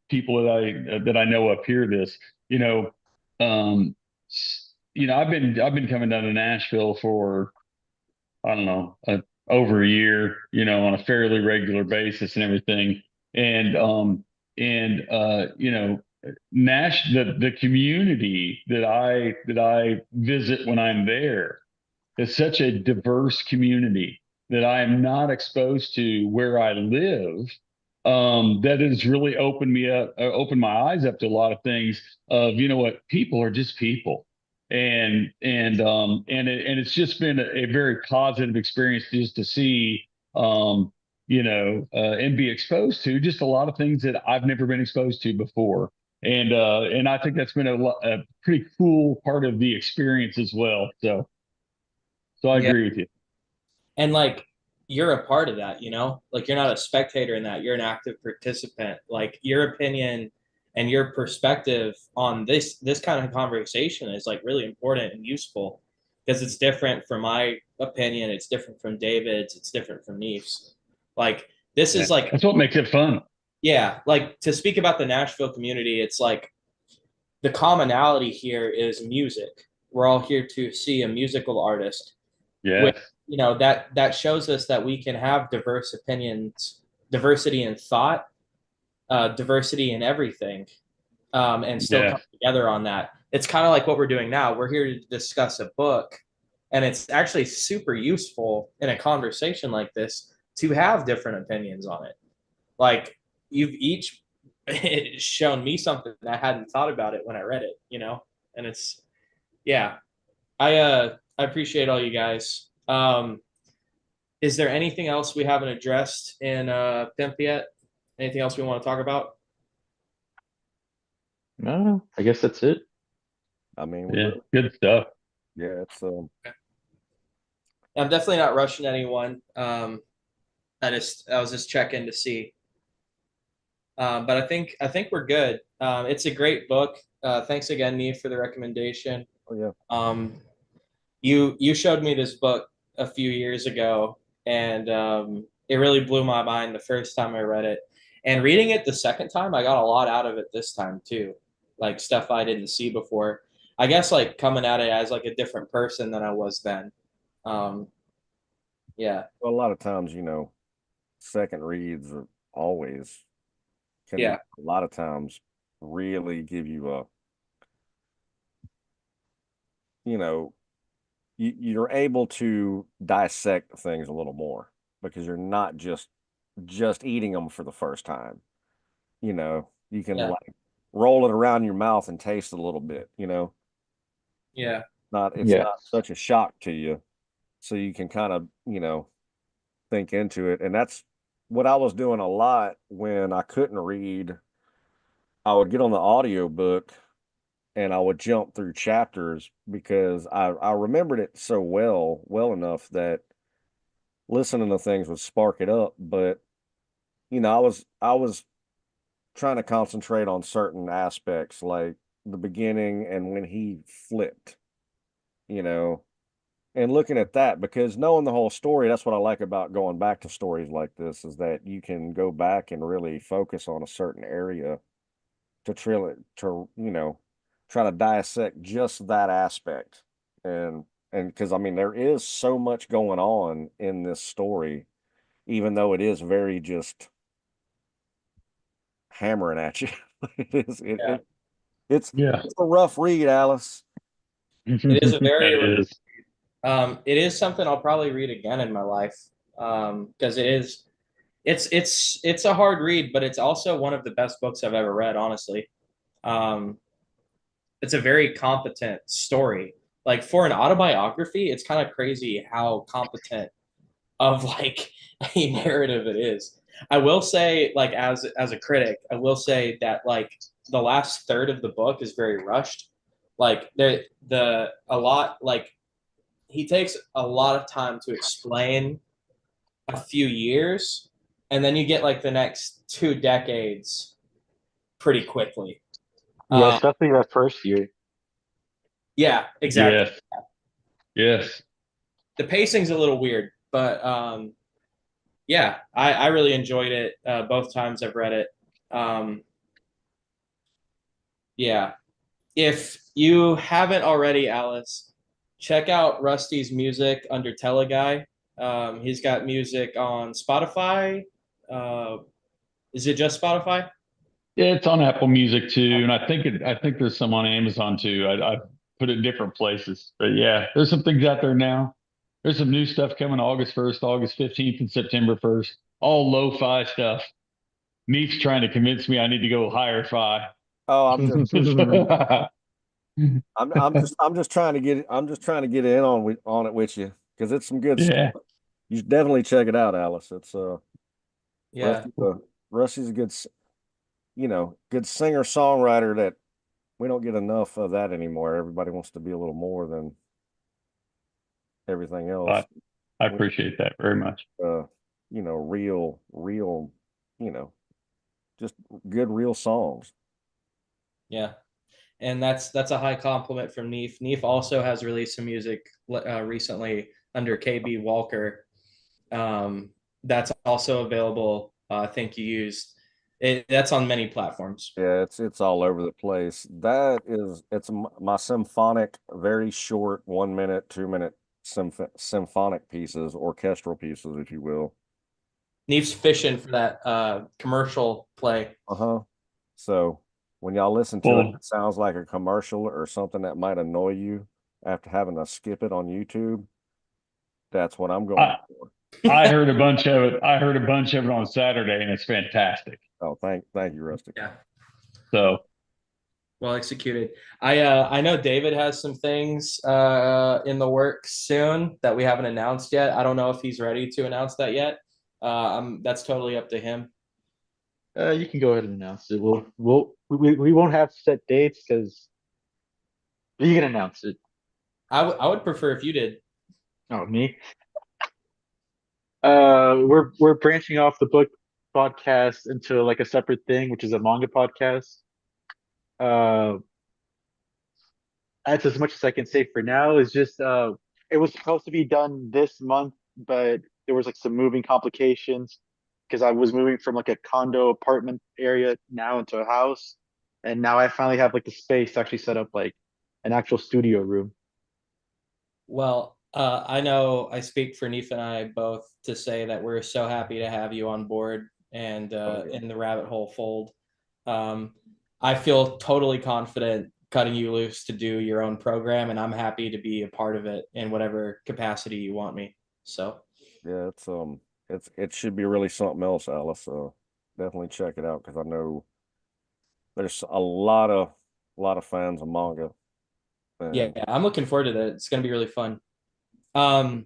people that I know up here this, you know, I've been coming down to Nashville for I don't know, over a year, on a fairly regular basis and everything. And the community that I visit when I'm there is such a diverse community that I am not exposed to where I live. That has really opened my eyes up to a lot of things of, what, people are just people. And it's just been a very positive experience just to see, and be exposed to just a lot of things that I've never been exposed to before. And I think that's been a pretty cool part of the experience as well. So I Yeah, agree with you. and like you're a part of that, like you're not a spectator in that. You're an active participant. Like your opinion and your perspective on this kind of conversation is like really important and useful because it's different from my opinion. It's different from David's. It's different from Neef's. Like this Yeah. is like That's what makes it fun. yeah, like to speak about the Nashville community, it's like the commonality here is music. We're all here to see a musical artist, which Yes. that shows us that we can have diverse opinions, diversity in thought, diversity in everything, and still Yeah. come together on that. It's kind of like what we're doing now. We're here to discuss a book, and it's actually super useful in a conversation like this to have different opinions on it. Like you've each shown me something that I hadn't thought about it when I read it, and it's yeah. I appreciate all you guys. Is there anything else we haven't addressed in Pimp yet? Anything else we want to talk about? No, I guess that's it. I mean, we Yeah. really, Good stuff. yeah, it's I'm definitely not rushing anyone. I was just checking to see. But I think we're good. It's a great book. Thanks again, Neif, for the recommendation. Oh yeah. You showed me this book a few years ago, and it really blew my mind the first time I read it. And reading it the second time, I got a lot out of it this time too, like stuff I didn't see before. I guess like coming at it as like a different person than I was then. Um, yeah, Well, a lot of times, second reads are always can yeah, a lot of times really give you a, you know, you're able to dissect things a little more because you're not just eating them for the first time. You can yeah, like roll it around your mouth and taste it a little bit, yeah, not it's Yeah. not such a shock to you. So you can kind of, think into it. And that's what I was doing a lot when I couldn't read. I would get on the audio book and I would jump through chapters because I remembered it so well enough that listening to things would spark it up. But I was trying to concentrate on certain aspects like the beginning and when he flipped, you know, and looking at that because knowing the whole story, that's what I like about going back to stories like this is that you can go back and really focus on a certain area to trill it to, try to dissect just that aspect. And because I mean there is so much going on in this story, even though it is very just hammering at you. it is it, yeah. it it's Yeah. it's a rough read, Alice. It is a very That is. it is something I'll probably read again in my life because it's a hard read, but it's also one of the best books I've ever read, honestly. Um, it's a very competent story. Like for an autobiography, it's kind of crazy how competent of like a narrative it is. I will say, like as a critic, I will say that like the last third of the book is very rushed. Like the a lot like he takes a lot of time to explain a few years, and then you get like the next 2 decades pretty quickly. Yeah, Uh, especially that first year. yeah, exactly. Yes. Yes. The pacing's a little weird, but yeah, I really enjoyed it both times I've read it. Um, yeah, if you haven't already, Alice, check out Rusty's music under Teleguy. He's got music on Spotify. Uh, is it just Spotify? Yeah, it's on Apple Music too, and I think there's some on Amazon too. I put it in different places, but yeah, there's some things out there now. There's some new stuff coming August 1st, August 15th, and September 1st. All lo-fi stuff. Neef's trying to convince me I need to go higher fi. Oh, I'm just trying to get in on it with you because it's some good stuff. Yeah. You should definitely check it out, Alice. It's Yeah, Rusty's a good singer songwriter that we don't get enough of that anymore. Everybody wants to be a little more than everything else. I appreciate that very much. Real, you know, just good real songs. yeah. And that's a high compliment from Neif. Neif also has released some music recently under KB Walker. That's also available. I think you used it. That's on many platforms. Yeah, it's all over the place. It's my symphonic, very short 1 minute, 2 minute symphonic pieces, orchestral pieces, if you will. Neif's fishing for that commercial play. Uh-huh. So when y'all listen to it, Well, it sounds like a commercial or something that might annoy you after having to skip it on YouTube. That's what I'm going I for. I heard a bunch of it. I heard a bunch of it on Saturday, and it's fantastic. Oh, thank you, Rusty. Yeah, So well executed. I know David has some things in the works soon that we haven't announced yet. I don't know if he's ready to announce that yet. That's totally up to him. You can go ahead and announce it. We won't have set dates because you can announce it. I would prefer if you did. Oh, me. We're branching off the book podcast into like a separate thing, which is a manga podcast. Uh, that's as much as I can say for now. Is just it was supposed to be done this month, but there was like some moving complications because I was moving from like a condo apartment area now into a house, and now I finally have like the space to actually set up like an actual studio room. Well, I know I speak for Neif and I both to say that we're so happy to have you on board and in the rabbit hole fold. Um, I feel totally confident cutting you loose to do your own program, and I'm happy to be a part of it in whatever capacity you want me. So, Yeah, it should be really something else, Alice. So definitely check it out because I know there's a lot of fans of manga. yeah, And I'm looking forward to that. It's going to be really fun. Um,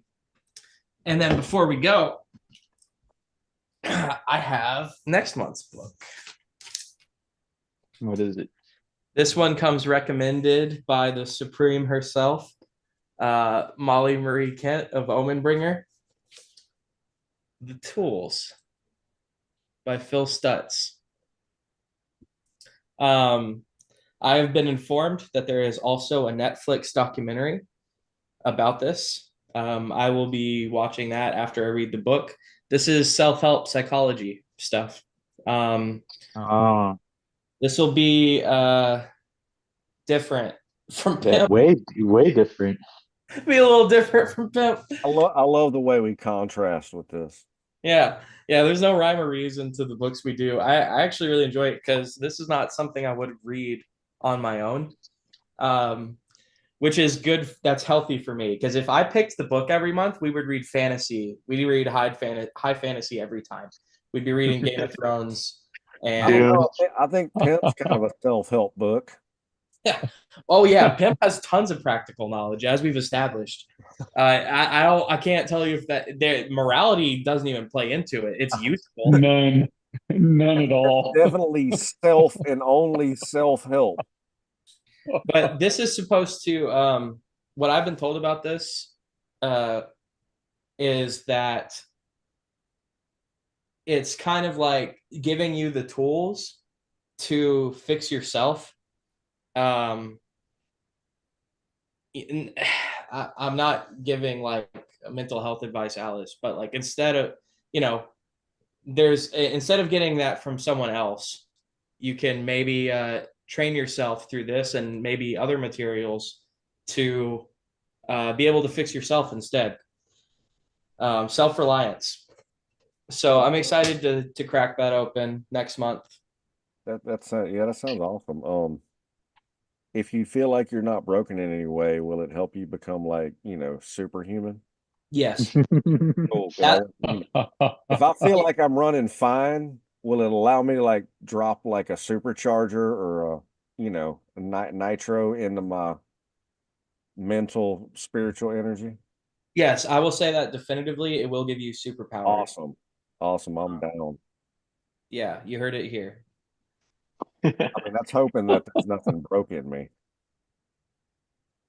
and then before we go, I have next month's book. What is it? This one comes recommended by the Supreme herself, Molly Marie Kent of Omenbringer. The Tools by Phil Stutz. I have been informed that there is also a Netflix documentary about this. I will be watching that after I read the book. This is self-help psychology stuff. Oh, This will be different from yeah, Pimp. way different. Be a little different from Pimp. I love the way we contrast with this. Yeah, yeah. There's no rhyme or reason to the books we do. I actually really enjoy it because this is not something I would read on my own, um, which is good. That's healthy for me because if I picked the book every month, we would read fantasy. We'd read high fantasy every time. We'd be reading Game of Thrones, I don't and Dune. know. I think Pimp's kind of a self-help book. yeah, oh yeah, Pimp has tons of practical knowledge as we've established. I can't tell you if that their morality doesn't even play into it. It's useful. None, none at all. Definitely self and only self-help. But this is supposed to what I've been told about this uh is that it's kind of like giving you the tools to fix yourself. um I'm not giving like mental health advice, Alice, but like instead of, you know, instead of getting that from someone else, you can maybe train yourself through this and maybe other materials to be able to fix yourself instead. Self-reliance. So I'm excited to crack that open next month. That sounds awesome. If you feel like you're not broken in any way, will it help you become like, superhuman? Yes. Cool. That, If I feel like I'm running fine, will it allow me to like drop like a supercharger or a nitro into my mental spiritual energy? yes, I will say that definitively. It will give you superpowers. Awesome. Awesome. I'm down. Yeah, you heard it here. I mean, that's hoping that there's nothing broke in me.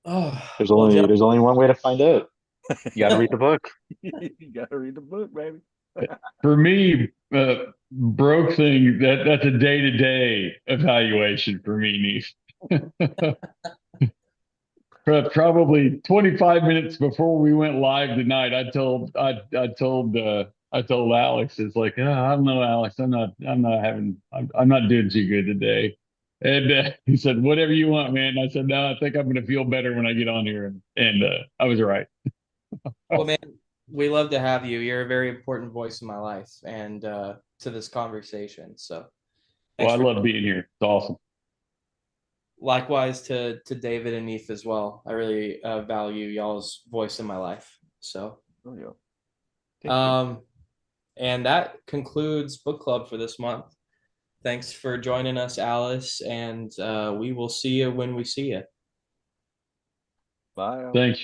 Oh, There's well, only Jeff, there's only one way to find out. You got to read the book. You gotta read the book, baby. For me, broke thing that's a day-to-day evaluation for me, Neef. Probably 25 minutes before we went live tonight, I told Alex, it's like, oh, I don't know, Alex, I'm not doing too good today. And he said, whatever you want, man. I said, no, I think I'm going to feel better when I get on here. And I was right. well, man, we love to have you. You're a very important voice in my life and to this conversation. So Well, thanks I for love being here. It's awesome. likewise to David and Neif as well. I really value y'all's voice in my life. So Oh, yeah. and that concludes book club for this month. Thanks for joining us, Alice, and we will see you when we see you. Bye. Thanks,